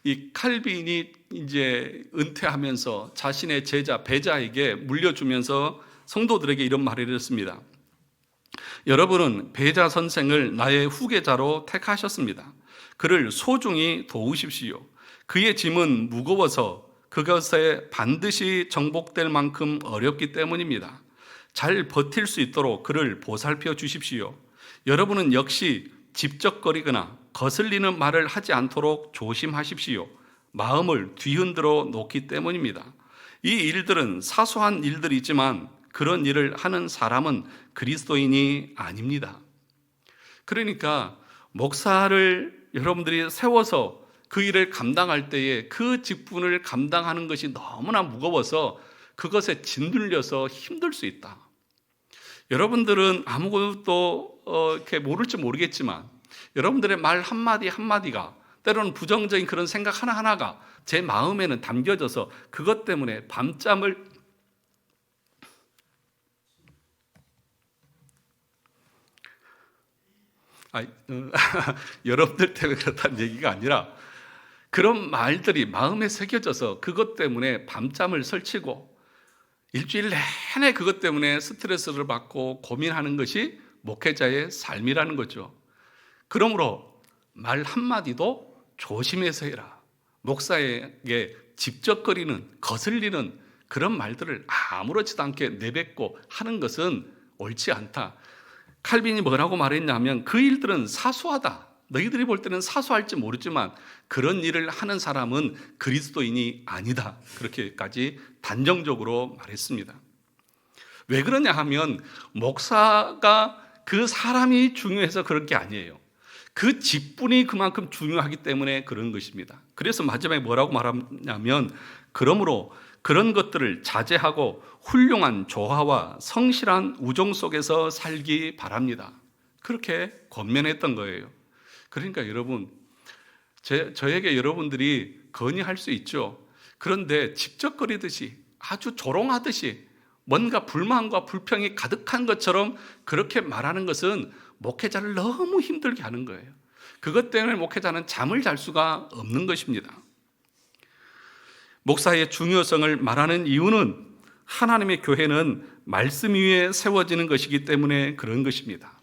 이 칼빈이 이제 은퇴하면서 자신의 제자 베자에게 물려주면서 성도들에게 이런 말을 했습니다. 여러분은 베자 선생을 나의 후계자로 택하셨습니다. 그를 소중히 도우십시오. 그의 짐은 무거워서 그것에 반드시 정복될 만큼 어렵기 때문입니다. 잘 버틸 수 있도록 그를 보살펴 주십시오. 여러분은 역시 집적거리거나 거슬리는 말을 하지 않도록 조심하십시오. 마음을 뒤흔들어 놓기 때문입니다. 이 일들은 사소한 일들이지만 그런 일을 하는 사람은 그리스도인이 아닙니다. 그러니까 목사를 여러분들이 세워서 그 일을 감당할 때에 그 직분을 감당하는 것이 너무나 무거워서 그것에 짓눌려서 힘들 수 있다. 여러분들은 아무것도 이렇게 모를지 모르겠지만 여러분들의 말 한마디 한마디가 때로는 부정적인 그런 생각 하나하나가 제 마음에는 담겨져서 그것 때문에 밤잠을 여러분들 때문에 그렇다는 얘기가 아니라 그런 말들이 마음에 새겨져서 그것 때문에 밤잠을 설치고 일주일 내내 그것 때문에 스트레스를 받고 고민하는 것이 목회자의 삶이라는 거죠. 그러므로 말 한마디도 조심해서 해라. 목사에게 집적거리는, 거슬리는 그런 말들을 아무렇지도 않게 내뱉고 하는 것은 옳지 않다. 칼빈이 뭐라고 말했냐면 그 일들은 사소하다. 너희들이 볼 때는 사소할지 모르지만 그런 일을 하는 사람은 그리스도인이 아니다. 그렇게까지 단정적으로 말했습니다. 왜 그러냐 하면 목사가 그 사람이 중요해서 그런 게 아니에요. 그 직분이 그만큼 중요하기 때문에 그런 것입니다. 그래서 마지막에 뭐라고 말하냐면 그러므로 그런 것들을 자제하고 훌륭한 조화와 성실한 우정 속에서 살기 바랍니다. 그렇게 권면했던 거예요. 그러니까 여러분, 저에게 여러분들이 건의할 수 있죠. 그런데 집적거리듯이 아주 조롱하듯이 뭔가 불만과 불평이 가득한 것처럼 그렇게 말하는 것은 목회자를 너무 힘들게 하는 거예요. 그것 때문에 목회자는 잠을 잘 수가 없는 것입니다. 목사의 중요성을 말하는 이유는 하나님의 교회는 말씀 위에 세워지는 것이기 때문에 그런 것입니다.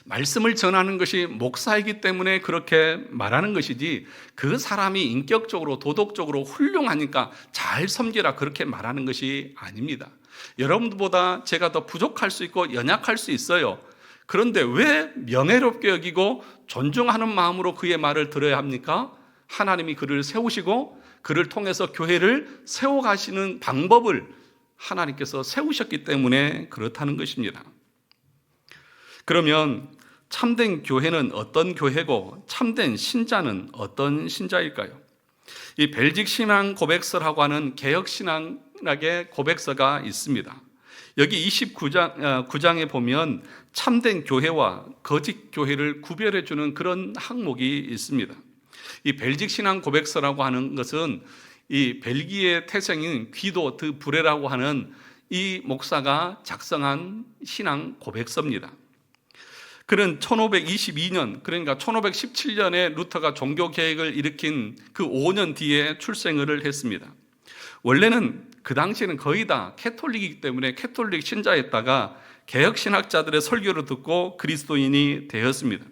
말씀을 전하는 것이 목사이기 때문에 그렇게 말하는 것이지 그 사람이 인격적으로 도덕적으로 훌륭하니까 잘 섬기라 그렇게 말하는 것이 아닙니다. 여러분들보다 제가 더 부족할 수 있고 연약할 수 있어요. 그런데 왜 명예롭게 여기고 존중하는 마음으로 그의 말을 들어야 합니까? 하나님이 그를 세우시고 그를 통해서 교회를 세워가시는 방법을 하나님께서 세우셨기 때문에 그렇다는 것입니다. 그러면 참된 교회는 어떤 교회고 참된 신자는 어떤 신자일까요? 이 벨직 신앙 고백서라고 하는 개혁 신학의 고백서가 있습니다. 여기 29장에 보면 참된 교회와 거짓 교회를 구별해 주는 그런 항목이 있습니다. 이 벨직 신앙 고백서라고 하는 것은 이 벨기에 태생인 귀도 드 브레라고 하는 이 목사가 작성한 신앙 고백서입니다. 그는 1522년, 그러니까 1517년에 루터가 종교 개혁을 일으킨 그 5년 뒤에 출생을 했습니다. 원래는 그 당시에는 거의 다 캐톨릭이기 때문에 캐톨릭 신자였다가 개혁 신학자들의 설교를 듣고 그리스도인이 되었습니다.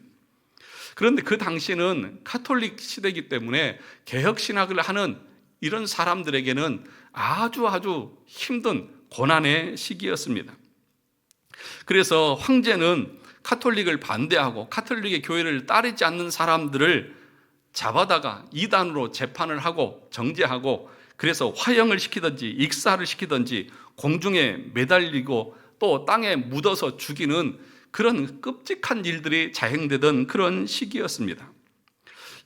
그런데 그 당시는 카톨릭 시대이기 때문에 개혁 신학을 하는 이런 사람들에게는 아주 힘든 고난의 시기였습니다. 그래서 황제는 카톨릭을 반대하고 카톨릭의 교회를 따르지 않는 사람들을 잡아다가 이단으로 재판을 하고 정죄하고 그래서 화형을 시키든지 익사를 시키든지 공중에 매달리고 또 땅에 묻어서 죽이는 그런 끔찍한 일들이 자행되던 그런 시기였습니다.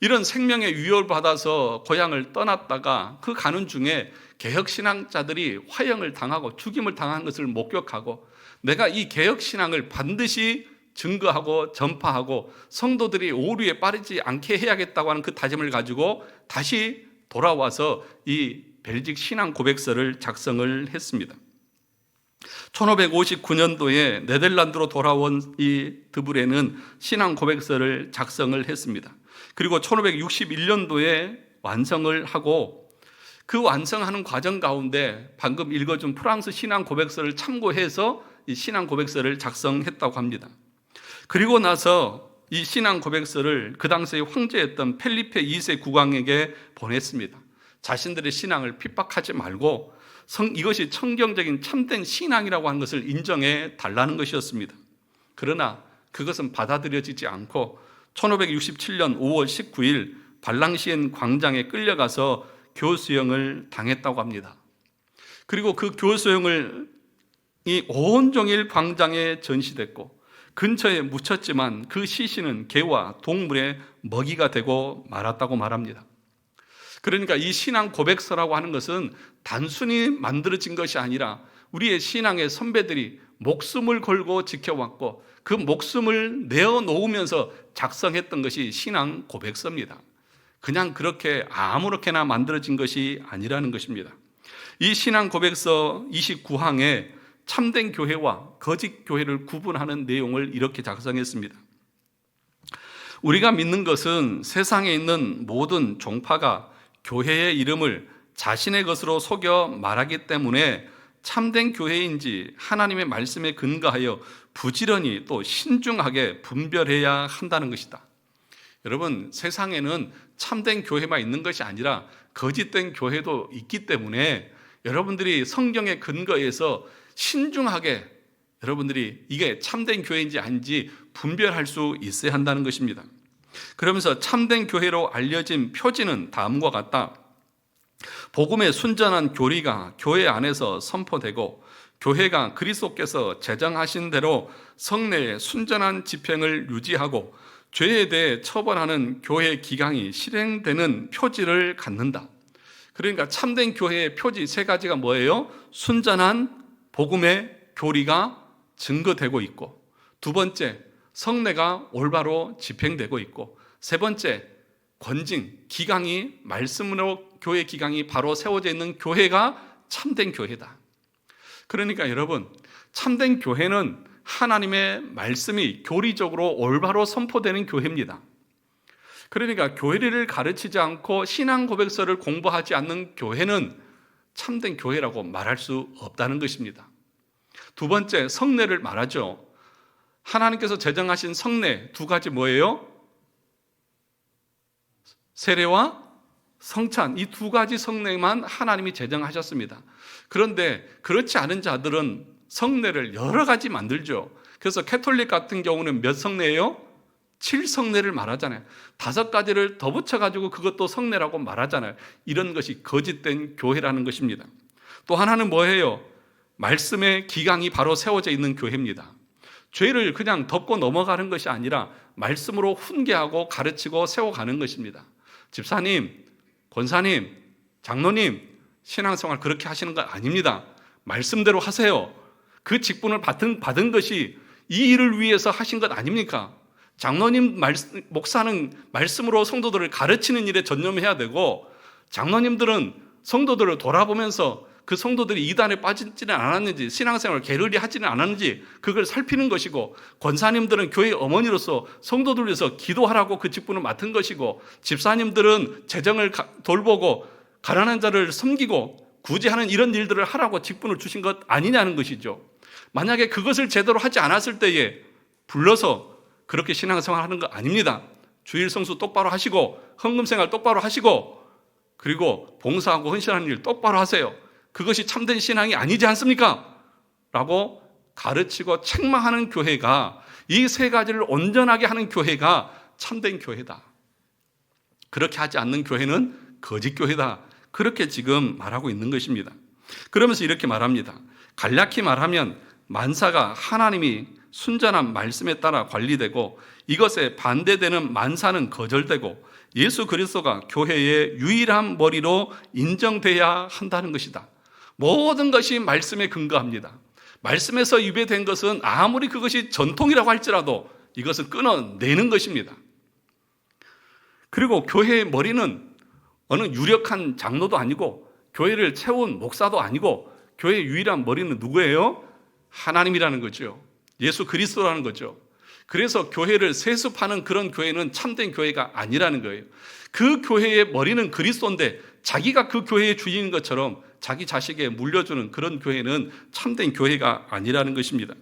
이런 생명의 위협을 받아서 고향을 떠났다가 그 가는 중에 개혁신앙자들이 화형을 당하고 죽임을 당한 것을 목격하고 내가 이 개혁신앙을 반드시 증거하고 전파하고 성도들이 오류에 빠지지 않게 해야겠다고 하는 그 다짐을 가지고 다시 돌아와서 이 벨직 신앙 고백서를 작성을 했습니다. 1559년도에 네덜란드로 돌아온 이 드브레는 신앙 고백서를 작성을 했습니다. 그리고 1561년도에 완성을 하고 그 완성하는 과정 가운데 방금 읽어준 프랑스 신앙 고백서를 참고해서 이 신앙 고백서를 작성했다고 합니다. 그리고 나서 이 신앙 고백서를 그 당시에 황제였던 펠리페 2세 국왕에게 보냈습니다. 자신들의 신앙을 핍박하지 말고 이것이 청경적인 참된 신앙이라고 하는 것을 인정해 달라는 것이었습니다. 그러나 그것은 받아들여지지 않고 1567년 5월 19일 발랑시엔 광장에 끌려가서 교수형을 당했다고 합니다. 그리고 그 교수형을 온종일 광장에 전시됐고 근처에 묻혔지만 그 시신은 개와 동물의 먹이가 되고 말았다고 말합니다. 그러니까 이 신앙 고백서라고 하는 것은 단순히 만들어진 것이 아니라 우리의 신앙의 선배들이 목숨을 걸고 지켜왔고 그 목숨을 내어놓으면서 작성했던 것이 신앙 고백서입니다. 그냥 그렇게 아무렇게나 만들어진 것이 아니라는 것입니다. 이 신앙 고백서 29항에 참된 교회와 거짓 교회를 구분하는 내용을 이렇게 작성했습니다. 우리가 믿는 것은 세상에 있는 모든 종파가 교회의 이름을 자신의 것으로 속여 말하기 때문에 참된 교회인지 하나님의 말씀에 근거하여 부지런히 또 신중하게 분별해야 한다는 것이다. 여러분, 세상에는 참된 교회만 있는 것이 아니라 거짓된 교회도 있기 때문에 여러분들이 성경의 근거에서 신중하게 여러분들이 이게 참된 교회인지 아닌지 분별할 수 있어야 한다는 것입니다. 그러면서 참된 교회로 알려진 표지는 다음과 같다. 복음의 순전한 교리가 교회 안에서 선포되고 교회가 그리스도께서 제정하신 대로 성례의 순전한 집행을 유지하고 죄에 대해 처벌하는 교회 기강이 실행되는 표지를 갖는다. 그러니까 참된 교회의 표지 세 가지가 뭐예요? 순전한 복음의 교리가 증거되고 있고, 두 번째, 성례가 올바로 집행되고 있고, 세 번째, 권징, 기강이 말씀으로 교회 기강이 바로 세워져 있는 교회가 참된 교회다. 그러니까 여러분, 참된 교회는 하나님의 말씀이 교리적으로 올바로 선포되는 교회입니다. 그러니까 교리를 가르치지 않고 신앙 고백서를 공부하지 않는 교회는 참된 교회라고 말할 수 없다는 것입니다. 두 번째, 성례를 말하죠. 하나님께서 제정하신 성례 두 가지 뭐예요? 세례와 성찬, 이 두 가지 성례만 하나님이 제정하셨습니다. 그런데 그렇지 않은 자들은 성례를 여러 가지 만들죠. 그래서 캐톨릭 같은 경우는 몇 성례예요? 7성례를 말하잖아요. 5가지를 더 붙여가지고 그것도 성례라고 말하잖아요. 이런 것이 거짓된 교회라는 것입니다. 또 하나는 뭐예요? 말씀의 기강이 바로 세워져 있는 교회입니다. 죄를 그냥 덮고 넘어가는 것이 아니라 말씀으로 훈계하고 가르치고 세워가는 것입니다. 집사님, 권사님, 장로님, 신앙생활 그렇게 하시는 거 아닙니다. 말씀대로 하세요. 그 직분을 받은 것이 이 일을 위해서 하신 것 아닙니까? 장로님, 목사는 말씀으로 성도들을 가르치는 일에 전념해야 되고, 장로님들은 성도들을 돌아보면서 그 성도들이 이단에 빠지지는 않았는지, 신앙생활을 게을리 하지는 않았는지 그걸 살피는 것이고, 권사님들은 교회 어머니로서 성도들 위해서 기도하라고 그 직분을 맡은 것이고, 집사님들은 재정을 돌보고 가난한 자를 섬기고 구제하는 이런 일들을 하라고 직분을 주신 것 아니냐는 것이죠. 만약에 그것을 제대로 하지 않았을 때에 불러서 그렇게 신앙생활 하는 거 아닙니다. 주일 성수 똑바로 하시고 헌금생활 똑바로 하시고 그리고 봉사하고 헌신하는 일 똑바로 하세요. 그것이 참된 신앙이 아니지 않습니까? 라고 가르치고 책망하는 교회가, 이 세 가지를 온전하게 하는 교회가 참된 교회다. 그렇게 하지 않는 교회는 거짓 교회다. 그렇게 지금 말하고 있는 것입니다. 그러면서 이렇게 말합니다. 간략히 말하면 만사가 하나님이 순전한 말씀에 따라 관리되고 이것에 반대되는 만사는 거절되고 예수 그리스도가 교회의 유일한 머리로 인정돼야 한다는 것이다. 모든 것이 말씀에 근거합니다. 말씀에서 유배된 것은 아무리 그것이 전통이라고 할지라도 이것은 끊어내는 것입니다. 그리고 교회의 머리는 어느 유력한 장로도 아니고 교회를 채운 목사도 아니고 교회의 유일한 머리는 누구예요? 하나님이라는 거죠. 예수 그리스도라는 거죠. 그래서 교회를 세습하는 그런 교회는 참된 교회가 아니라는 거예요. 그 교회의 머리는 그리스도인데 자기가 그 교회의 주인인 것처럼 자기 자식에 물려주는 그런 교회는 참된 교회가 아니라는 것입니다.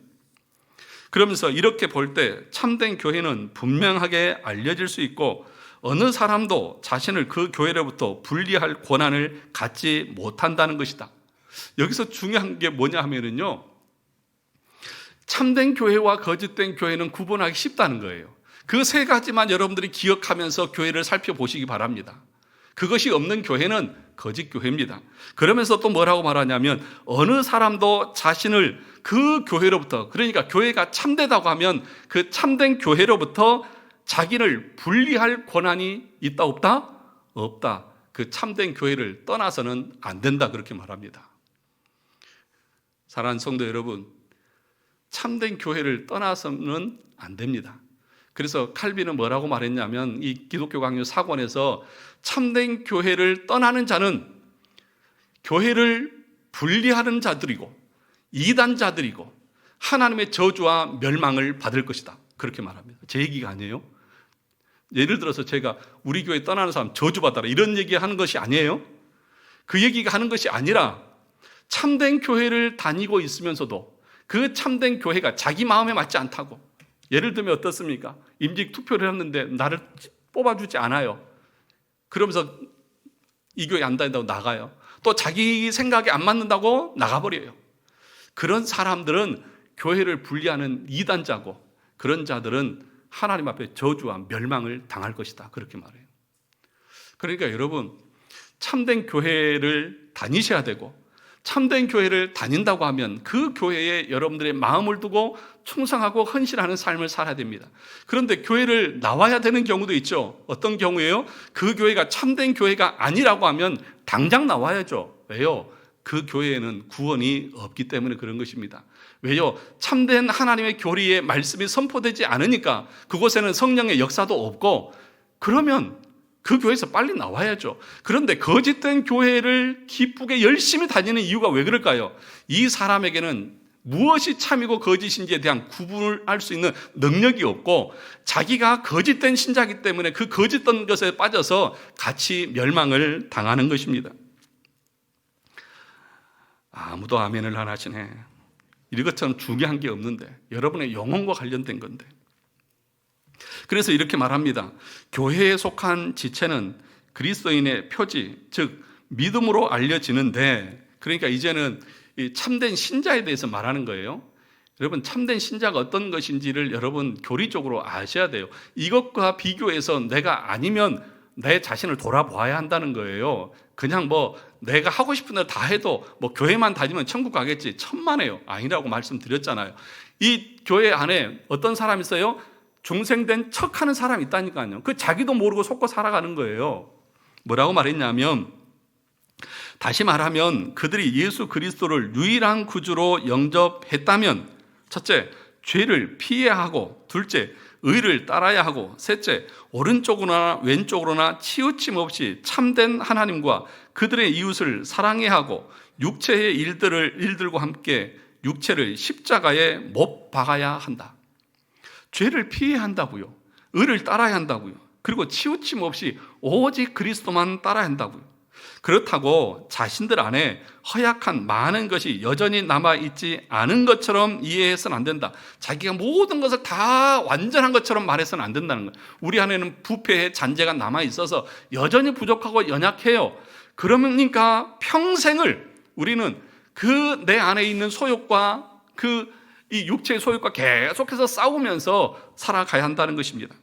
그러면서 이렇게 볼 때 참된 교회는 분명하게 알려질 수 있고 어느 사람도 자신을 그 교회로부터 분리할 권한을 갖지 못한다는 것이다. 여기서 중요한 게 뭐냐 하면은요, 참된 교회와 거짓된 교회는 구분하기 쉽다는 거예요. 그 세 가지만 여러분들이 기억하면서 교회를 살펴보시기 바랍니다. 그것이 없는 교회는 거짓 교회입니다. 그러면서 또 뭐라고 말하냐면 어느 사람도 자신을 그 교회로부터, 그러니까 교회가 참되다고 하면 그 참된 교회로부터 자기를 분리할 권한이 있다 없다? 없다. 그 참된 교회를 떠나서는 안 된다 그렇게 말합니다. 사랑하는 성도 여러분, 참된 교회를 떠나서는 안 됩니다. 그래서 칼빈은 뭐라고 말했냐면 이 기독교 강요 4권에서 참된 교회를 떠나는 자는 교회를 분리하는 자들이고 이단자들이고 하나님의 저주와 멸망을 받을 것이다 그렇게 말합니다. 제 얘기가 아니에요. 예를 들어서 제가 우리 교회 떠나는 사람 저주받아라 이런 얘기하는 것이 아니에요. 그 얘기가 하는 것이 아니라 참된 교회를 다니고 있으면서도 그 참된 교회가 자기 마음에 맞지 않다고, 예를 들면 어떻습니까? 임직 투표를 했는데 나를 뽑아주지 않아요. 그러면서 이 교회 안 다닌다고 나가요. 또 자기 생각에 안 맞는다고 나가버려요. 그런 사람들은 교회를 분리하는 이단자고 그런 자들은 하나님 앞에 저주와 멸망을 당할 것이다 그렇게 말해요. 그러니까 여러분, 참된 교회를 다니셔야 되고 참된 교회를 다닌다고 하면 그 교회에 여러분들의 마음을 두고 충성하고 헌신하는 삶을 살아야 됩니다. 그런데 교회를 나와야 되는 경우도 있죠. 어떤 경우예요? 그 교회가 참된 교회가 아니라고 하면 당장 나와야죠. 왜요? 그 교회에는 구원이 없기 때문에 그런 것입니다. 왜요? 참된 하나님의 교리의 말씀이 선포되지 않으니까 그곳에는 성령의 역사도 없고, 그러면 그 교회에서 빨리 나와야죠. 그런데 거짓된 교회를 기쁘게 열심히 다니는 이유가 왜 그럴까요? 이 사람에게는 무엇이 참이고 거짓인지에 대한 구분을 할 수 있는 능력이 없고 자기가 거짓된 신자이기 때문에 그 거짓된 것에 빠져서 같이 멸망을 당하는 것입니다. 아무도 아멘을 안 하시네. 이것처럼 중요한 게 없는데, 여러분의 영혼과 관련된 건데. 그래서 이렇게 말합니다. 교회에 속한 지체는 그리스도인의 표지, 즉 믿음으로 알려지는데, 그러니까 이제는 이 참된 신자에 대해서 말하는 거예요. 여러분, 참된 신자가 어떤 것인지를 여러분 교리적으로 아셔야 돼요. 이것과 비교해서 내가 아니면 내 자신을 돌아보아야 한다는 거예요. 그냥 뭐 내가 하고 싶은 대로 다 해도 뭐 교회만 다니면 천국 가겠지, 천만에요. 아니라고 말씀드렸잖아요. 이 교회 안에 어떤 사람이 있어요? 중생된 척하는 사람이 있다니까요. 그 자기도 모르고 속고 살아가는 거예요. 뭐라고 말했냐면, 다시 말하면 그들이 예수 그리스도를 유일한 구주로 영접했다면, 첫째, 죄를 피해야 하고, 둘째, 의를 따라야 하고, 셋째, 오른쪽으로나 왼쪽으로나 치우침 없이 참된 하나님과 그들의 이웃을 사랑해야 하고, 육체의 일들과 함께 육체를 십자가에 못 박아야 한다. 죄를 피해야 한다고요. 의를 따라야 한다고요. 그리고 치우침 없이 오직 그리스도만 따라야 한다고요. 그렇다고 자신들 안에 허약한 많은 것이 여전히 남아있지 않은 것처럼 이해해서는 안 된다. 자기가 모든 것을 다 완전한 것처럼 말해서는 안 된다는 거예요. 우리 안에는 부패의 잔재가 남아있어서 여전히 부족하고 연약해요. 그러니까 평생을 우리는 그 내 안에 있는 소욕과 이 육체의 소욕과 계속해서 싸우면서 살아가야 한다는 것입니다.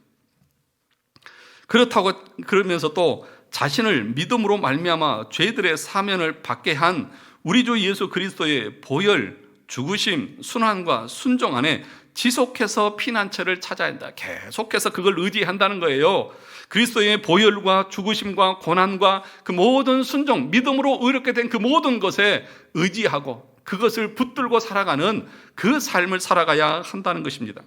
그러면서 또 자신을 믿음으로 말미암아 죄들의 사면을 받게 한 우리 주 예수 그리스도의 보혈, 죽으심, 순환과 순종 안에 지속해서 피난처를 찾아야 한다. 계속해서 그걸 의지한다는 거예요. 그리스도의 보혈과 죽으심과 고난과 그 모든 순종, 믿음으로 의롭게 된 그 모든 것에 의지하고 그것을 붙들고 살아가는 그 삶을 살아가야 한다는 것입니다.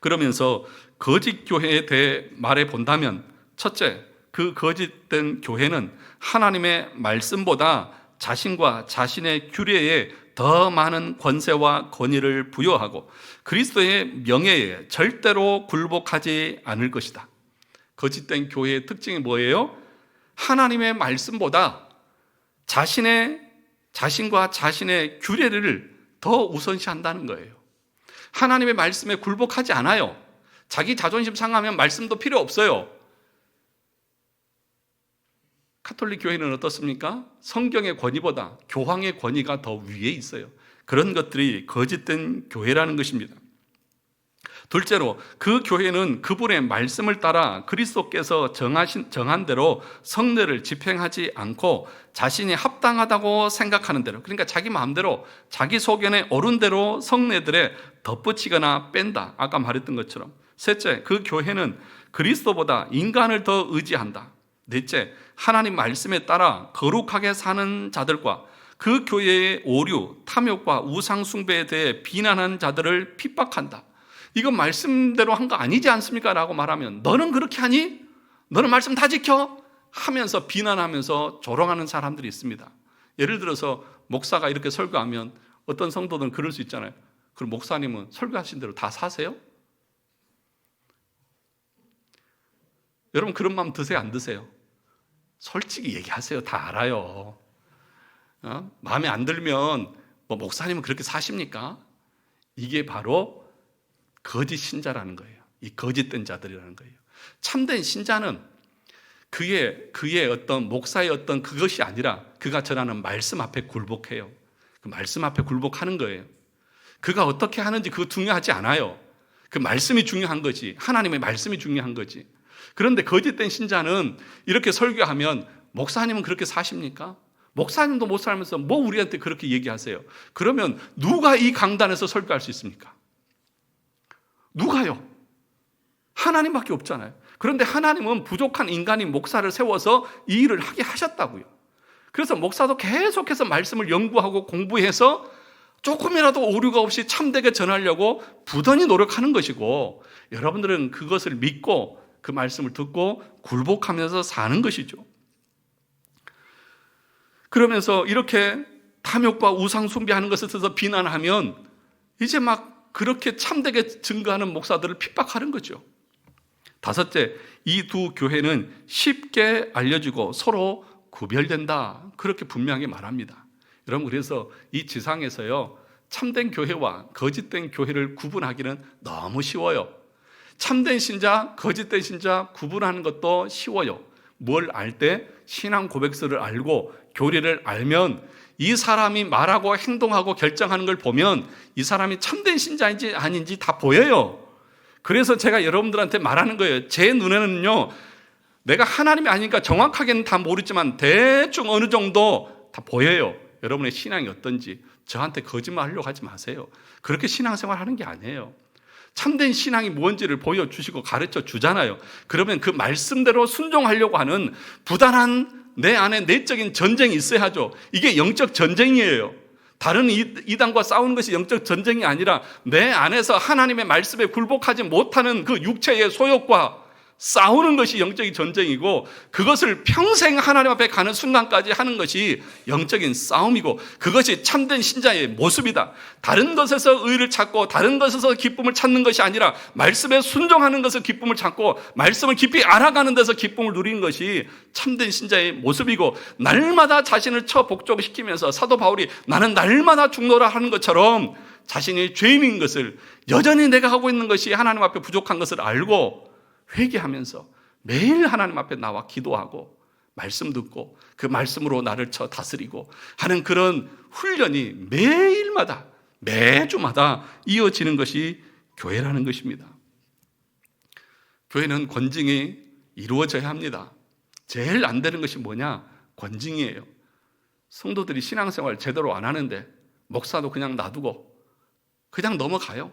그러면서 거짓 교회에 대해 말해 본다면, 첫째, 그 거짓된 교회는 하나님의 말씀보다 자신과 자신의 규례에 더 많은 권세와 권위를 부여하고 그리스도의 명예에 절대로 굴복하지 않을 것이다. 거짓된 교회의 특징이 뭐예요? 하나님의 말씀보다 자신과 자신의 규례를 더 우선시한다는 거예요. 하나님의 말씀에 굴복하지 않아요. 자기 자존심 상하면 말씀도 필요 없어요. 가톨릭 교회는 어떻습니까? 성경의 권위보다 교황의 권위가 더 위에 있어요. 그런 것들이 거짓된 교회라는 것입니다. 둘째로, 그 교회는 그분의 말씀을 따라 그리스도께서 정한 대로 성례를 집행하지 않고 자신이 합당하다고 생각하는 대로, 그러니까 자기 마음대로 자기 소견에 옳은 대로 성례들에 덧붙이거나 뺀다. 아까 말했던 것처럼. 셋째, 그 교회는 그리스도보다 인간을 더 의지한다. 넷째, 하나님 말씀에 따라 거룩하게 사는 자들과 그 교회의 오류, 탐욕과 우상 숭배에 대해 비난한 자들을 핍박한다. 이건 말씀대로 한 거 아니지 않습니까? 라고 말하면, 너는 그렇게 하니? 너는 말씀 다 지켜? 하면서 비난하면서 조롱하는 사람들이 있습니다. 예를 들어서 목사가 이렇게 설교하면 어떤 성도들은 그럴 수 있잖아요. 그럼 목사님은 설교하신 대로 다 사세요? 여러분 그런 마음 드세요? 안 드세요? 솔직히 얘기하세요. 다 알아요. 마음에 안 들면 목사님은 그렇게 사십니까? 이게 바로 거짓 신자라는 거예요. 이 거짓된 자들이라는 거예요. 참된 신자는 그의 어떤 목사의 어떤 그것이 아니라 그가 전하는 말씀 앞에 굴복해요. 그 말씀 앞에 굴복하는 거예요. 그가 어떻게 하는지 그거 중요하지 않아요. 그 말씀이 중요한 거지. 하나님의 말씀이 중요한 거지. 그런데 거짓된 신자는 이렇게 설교하면, 목사님은 그렇게 사십니까? 목사님도 못 살면서 뭐 우리한테 그렇게 얘기하세요? 그러면 누가 이 강단에서 설교할 수 있습니까? 누가요? 하나님밖에 없잖아요. 그런데 하나님은 부족한 인간인 목사를 세워서 이 일을 하게 하셨다고요. 그래서 목사도 계속해서 말씀을 연구하고 공부해서 조금이라도 오류가 없이 참되게 전하려고 부단히 노력하는 것이고, 여러분들은 그것을 믿고 그 말씀을 듣고 굴복하면서 사는 것이죠. 그러면서 이렇게 탐욕과 우상 숭배하는 것에 대해서 비난하면 이제 막 그렇게 참되게 증거하는 목사들을 핍박하는 거죠. 다섯째, 이 두 교회는 쉽게 알려지고 서로 구별된다. 그렇게 분명히 말합니다. 여러분, 그래서 이 지상에서요, 참된 교회와 거짓된 교회를 구분하기는 너무 쉬워요. 참된 신자, 거짓된 신자 구분하는 것도 쉬워요. 뭘 알 때? 신앙 고백서를 알고 교리를 알면 이 사람이 말하고 행동하고 결정하는 걸 보면 이 사람이 참된 신자인지 아닌지 다 보여요. 그래서 제가 여러분들한테 말하는 거예요. 제 눈에는요, 내가 하나님이 아니니까 정확하게는 다 모르지만 대충 어느 정도 다 보여요. 여러분의 신앙이 어떤지. 저한테 거짓말 하려고 하지 마세요. 그렇게 신앙생활 하는 게 아니에요. 참된 신앙이 뭔지를 보여주시고 가르쳐 주잖아요. 그러면 그 말씀대로 순종하려고 하는 부단한 내 안에 내적인 전쟁이 있어야죠. 이게 영적 전쟁이에요. 다른 이단과 싸우는 것이 영적 전쟁이 아니라 내 안에서 하나님의 말씀에 굴복하지 못하는 그 육체의 소욕과 싸우는 것이 영적인 전쟁이고, 그것을 평생 하나님 앞에 가는 순간까지 하는 것이 영적인 싸움이고, 그것이 참된 신자의 모습이다. 다른 것에서 의를 찾고 다른 것에서 기쁨을 찾는 것이 아니라 말씀에 순종하는 것을 기쁨을 찾고 말씀을 깊이 알아가는 데서 기쁨을 누리는 것이 참된 신자의 모습이고, 날마다 자신을 처복종시키면서 사도 바울이 나는 날마다 죽노라 하는 것처럼 자신이 죄인인 것을, 여전히 내가 하고 있는 것이 하나님 앞에 부족한 것을 알고 회개하면서 매일 하나님 앞에 나와 기도하고 말씀 듣고 그 말씀으로 나를 쳐 다스리고 하는 그런 훈련이 매일마다, 매주마다 이어지는 것이 교회라는 것입니다. 교회는 권징이 이루어져야 합니다. 제일 안 되는 것이 뭐냐? 권징이에요. 성도들이 신앙생활 제대로 안 하는데 목사도 그냥 놔두고 그냥 넘어가요.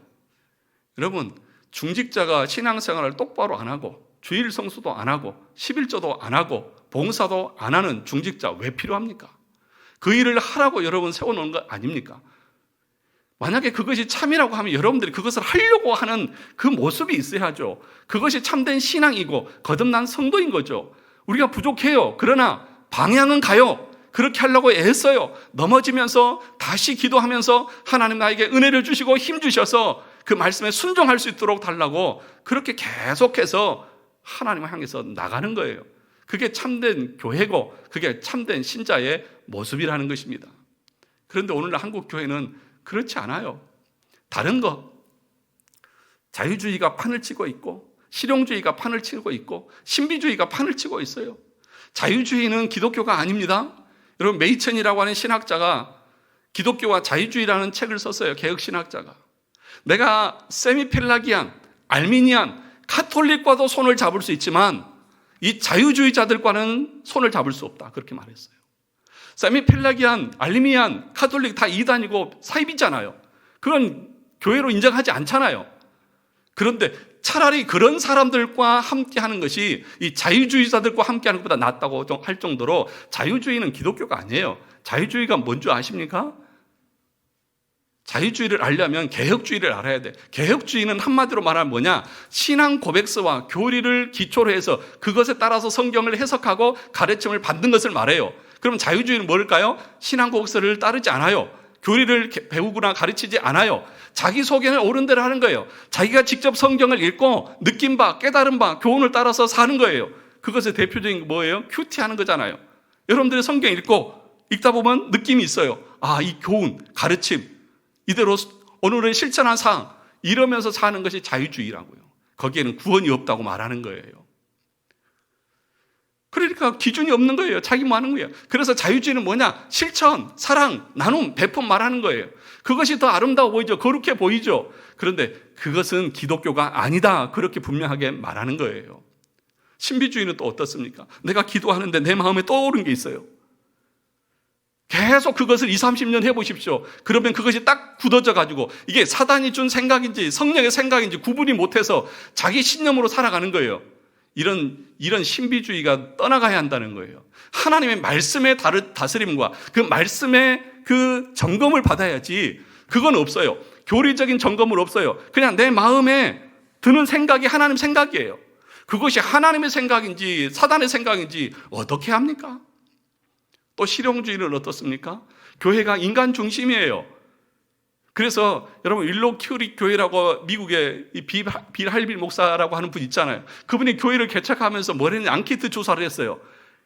여러분, 중직자가 신앙생활을 똑바로 안 하고 주일 성수도 안 하고 11조도 안 하고 봉사도 안 하는 중직자 왜 필요합니까? 그 일을 하라고 여러분 세워놓은 거 아닙니까? 만약에 그것이 참이라고 하면 여러분들이 그것을 하려고 하는 그 모습이 있어야죠. 그것이 참된 신앙이고 거듭난 성도인 거죠. 우리가 부족해요. 그러나 방향은 가요. 그렇게 하려고 애써요. 넘어지면서 다시 기도하면서 하나님 나에게 은혜를 주시고 힘 주셔서 그 말씀에 순종할 수 있도록 달라고 그렇게 계속해서 하나님을 향해서 나가는 거예요. 그게 참된 교회고 그게 참된 신자의 모습이라는 것입니다. 그런데 오늘날 한국 교회는 그렇지 않아요. 다른 거, 자유주의가 판을 치고 있고 실용주의가 판을 치고 있고 신비주의가 판을 치고 있어요. 자유주의는 기독교가 아닙니다. 여러분, 메이천이라고 하는 신학자가 기독교와 자유주의라는 책을 썼어요. 개혁신학자가. 내가 세미펠라기안, 알미니안, 카톨릭과도 손을 잡을 수 있지만 이 자유주의자들과는 손을 잡을 수 없다. 그렇게 말했어요. 세미펠라기안, 알미니안, 카톨릭 다 이단이고 사입이잖아요. 그건 교회로 인정하지 않잖아요. 그런데 차라리 그런 사람들과 함께하는 것이 이 자유주의자들과 함께하는 것보다 낫다고 할 정도로 자유주의는 기독교가 아니에요. 자유주의가 뭔지 아십니까? 자유주의를 알려면 개혁주의를 알아야 돼. 개혁주의는 한마디로 말하면 뭐냐? 신앙 고백서와 교리를 기초로 해서 그것에 따라서 성경을 해석하고 가르침을 받는 것을 말해요. 그럼 자유주의는 뭘까요? 신앙 고백서를 따르지 않아요. 교리를 배우거나 가르치지 않아요. 자기 소견에 옳은 대로 하는 거예요. 자기가 직접 성경을 읽고 느낀 바, 깨달은 바, 교훈을 따라서 사는 거예요. 그것의 대표적인 게 뭐예요? 큐티하는 거잖아요. 여러분들이 성경 읽다 보면 느낌이 있어요. 아, 이 교훈, 가르침, 이대로 오늘의 실천한 사항, 이러면서 사는 것이 자유주의라고요. 거기에는 구원이 없다고 말하는 거예요. 그러니까 기준이 없는 거예요. 자기 뭐 하는 거예요. 그래서 자유주의는 뭐냐? 실천, 사랑, 나눔, 배품 말하는 거예요. 그것이 더 아름다워 보이죠. 거룩해 보이죠. 그런데 그것은 기독교가 아니다. 그렇게 분명하게 말하는 거예요. 신비주의는 또 어떻습니까? 내가 기도하는데 내 마음에 떠오른 게 있어요. 계속 그것을 20, 30년 해보십시오. 그러면 그것이 딱 굳어져 가지고 이게 사단이 준 생각인지 성령의 생각인지 구분이 못해서 자기 신념으로 살아가는 거예요. 이런 신비주의가 떠나가야 한다는 거예요. 하나님의 말씀의 다스림과 그 말씀의 그 점검을 받아야지. 그건 없어요. 교리적인 점검은 없어요. 그냥 내 마음에 드는 생각이 하나님 생각이에요. 그것이 하나님의 생각인지 사단의 생각인지 어떻게 합니까? 또 실용주의는 어떻습니까? 교회가 인간 중심이에요. 그래서 여러분 윌로우 큐리 교회라고 미국의 빌 할빌 목사라고 하는 분 있잖아요. 그분이 교회를 개척하면서 뭘 했냐? 앙케이트 조사를 했어요.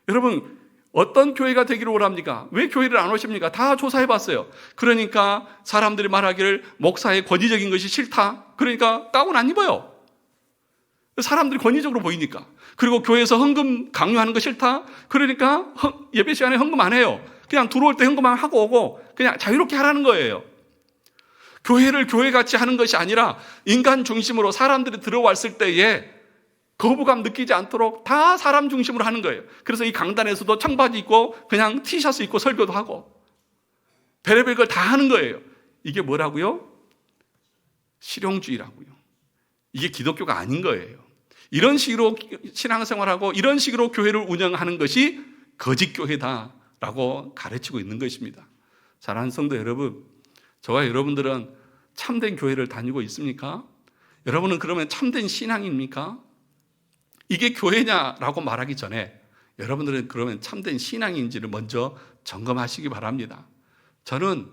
여러분 어떤 교회가 되기를 원합니까? 왜 교회를 안 오십니까? 다 조사해봤어요. 그러니까 사람들이 말하기를 목사의 권위적인 것이 싫다. 그러니까 가운 안 입어요. 사람들이 권위적으로 보이니까. 그리고 교회에서 헌금 강요하는 거 싫다. 그러니까 예배 시간에 헌금 안 해요. 그냥 들어올 때 헌금만 하고 오고 그냥 자유롭게 하라는 거예요. 교회를 교회같이 하는 것이 아니라 인간 중심으로 사람들이 들어왔을 때에 거부감 느끼지 않도록 다 사람 중심으로 하는 거예요. 그래서 이 강단에서도 청바지 입고 그냥 티셔츠 입고 설교도 하고 별의별 걸 다 하는 거예요. 이게 뭐라고요? 실용주의라고요. 이게 기독교가 아닌 거예요. 이런 식으로 신앙생활하고 이런 식으로 교회를 운영하는 것이 거짓교회다라고 가르치고 있는 것입니다. 사랑하는 성도 여러분, 저와 여러분들은 참된 교회를 다니고 있습니까? 여러분은 그러면 참된 신앙입니까? 이게 교회냐라고 말하기 전에 여러분들은 그러면 참된 신앙인지를 먼저 점검하시기 바랍니다. 저는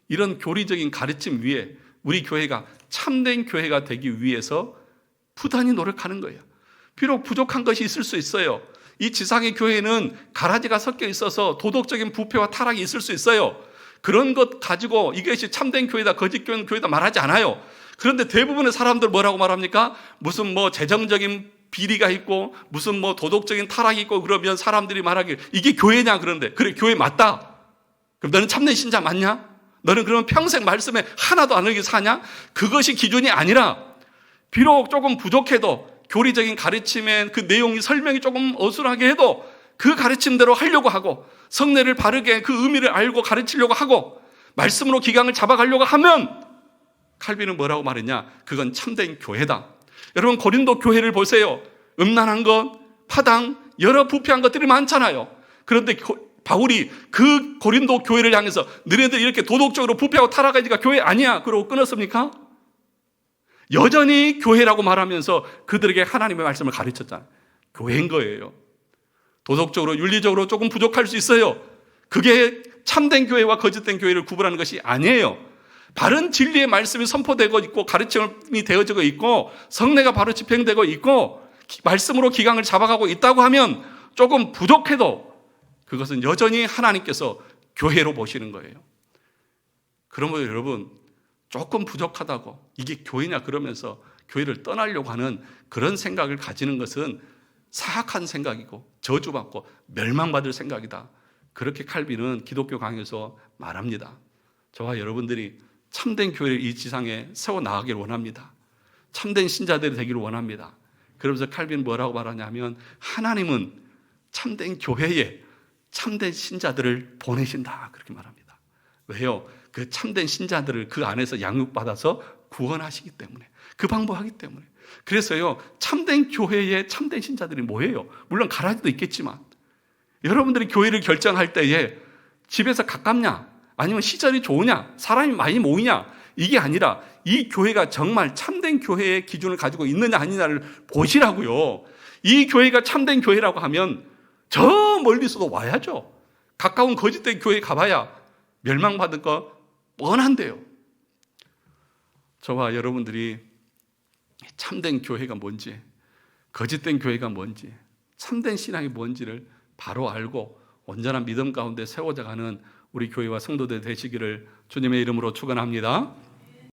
이런 교리적인 가르침 위에 우리 교회가 참된 교회가 되기 위해서 부단히 노력하는 거예요. 비록 부족한 것이 있을 수 있어요. 이 지상의 교회는 가라지가 섞여 있어서 도덕적인 부패와 타락이 있을 수 있어요. 그런 것 가지고 이것이 참된 교회다, 거짓 교회다 말하지 않아요. 그런데 대부분의 사람들 뭐라고 말합니까? 무슨 뭐 재정적인 비리가 있고 무슨 뭐 도덕적인 타락이 있고 그러면 사람들이 말하길 이게 교회냐 그런데 그래 교회 맞다. 그럼 너는 참된 신자 맞냐? 너는 그러면 평생 말씀에 하나도 안 어기게 사냐? 그것이 기준이 아니라 비록 조금 부족해도 교리적인 가르침의 그 내용이 설명이 조금 어수선하게 해도 그 가르침대로 하려고 하고 성례를 바르게 그 의미를 알고 가르치려고 하고 말씀으로 기강을 잡아가려고 하면 칼빈은 뭐라고 말했냐? 그건 참된 교회다. 여러분 고린도 교회를 보세요. 음란한 것, 파당, 여러 부패한 것들이 많잖아요. 그런데 바울이 그 고린도 교회를 향해서 너네들 이렇게 도덕적으로 부패하고 타락하니까 교회 아니야 그러고 끊었습니까? 여전히 교회라고 말하면서 그들에게 하나님의 말씀을 가르쳤잖아요. 교회인 거예요. 도덕적으로 윤리적으로 조금 부족할 수 있어요. 그게 참된 교회와 거짓된 교회를 구분하는 것이 아니에요. 바른 진리의 말씀이 선포되고 있고 가르침이 되어지고 있고 성례가 바로 집행되고 있고 말씀으로 기강을 잡아가고 있다고 하면 조금 부족해도 그것은 여전히 하나님께서 교회로 보시는 거예요. 그러면 여러분 조금 부족하다고 이게 교회냐 그러면서 교회를 떠나려고 하는 그런 생각을 가지는 것은 사악한 생각이고 저주받고 멸망받을 생각이다. 그렇게 칼빈은 기독교 강에서 말합니다. 저와 여러분들이 참된 교회를 이 지상에 세워나가기를 원합니다. 참된 신자들이 되기를 원합니다. 그러면서 칼빈은 뭐라고 말하냐면 하나님은 참된 교회에 참된 신자들을 보내신다 그렇게 말합니다. 왜요? 그 참된 신자들을 그 안에서 양육받아서 구원하시기 때문에 방법하기 때문에. 그래서요 참된 교회에 참된 신자들이 뭐예요? 물론 가라지도 있겠지만 여러분들이 교회를 결정할 때에 집에서 가깝냐 아니면 시절이 좋으냐 사람이 많이 모이냐 이게 아니라 이 교회가 정말 참된 교회의 기준을 가지고 있느냐 아니냐를 보시라고요. 이 교회가 참된 교회라고 하면 저 멀리서도 와야죠. 가까운 거짓된 교회에 가봐야 멸망받을 거 뻔한데요. 저와 여러분들이 참된 교회가 뭔지 거짓된 교회가 뭔지 참된 신앙이 뭔지를 바로 알고 온전한 믿음 가운데 세워져가는 우리 교회와 성도들 되시기를 주님의 이름으로 축원합니다.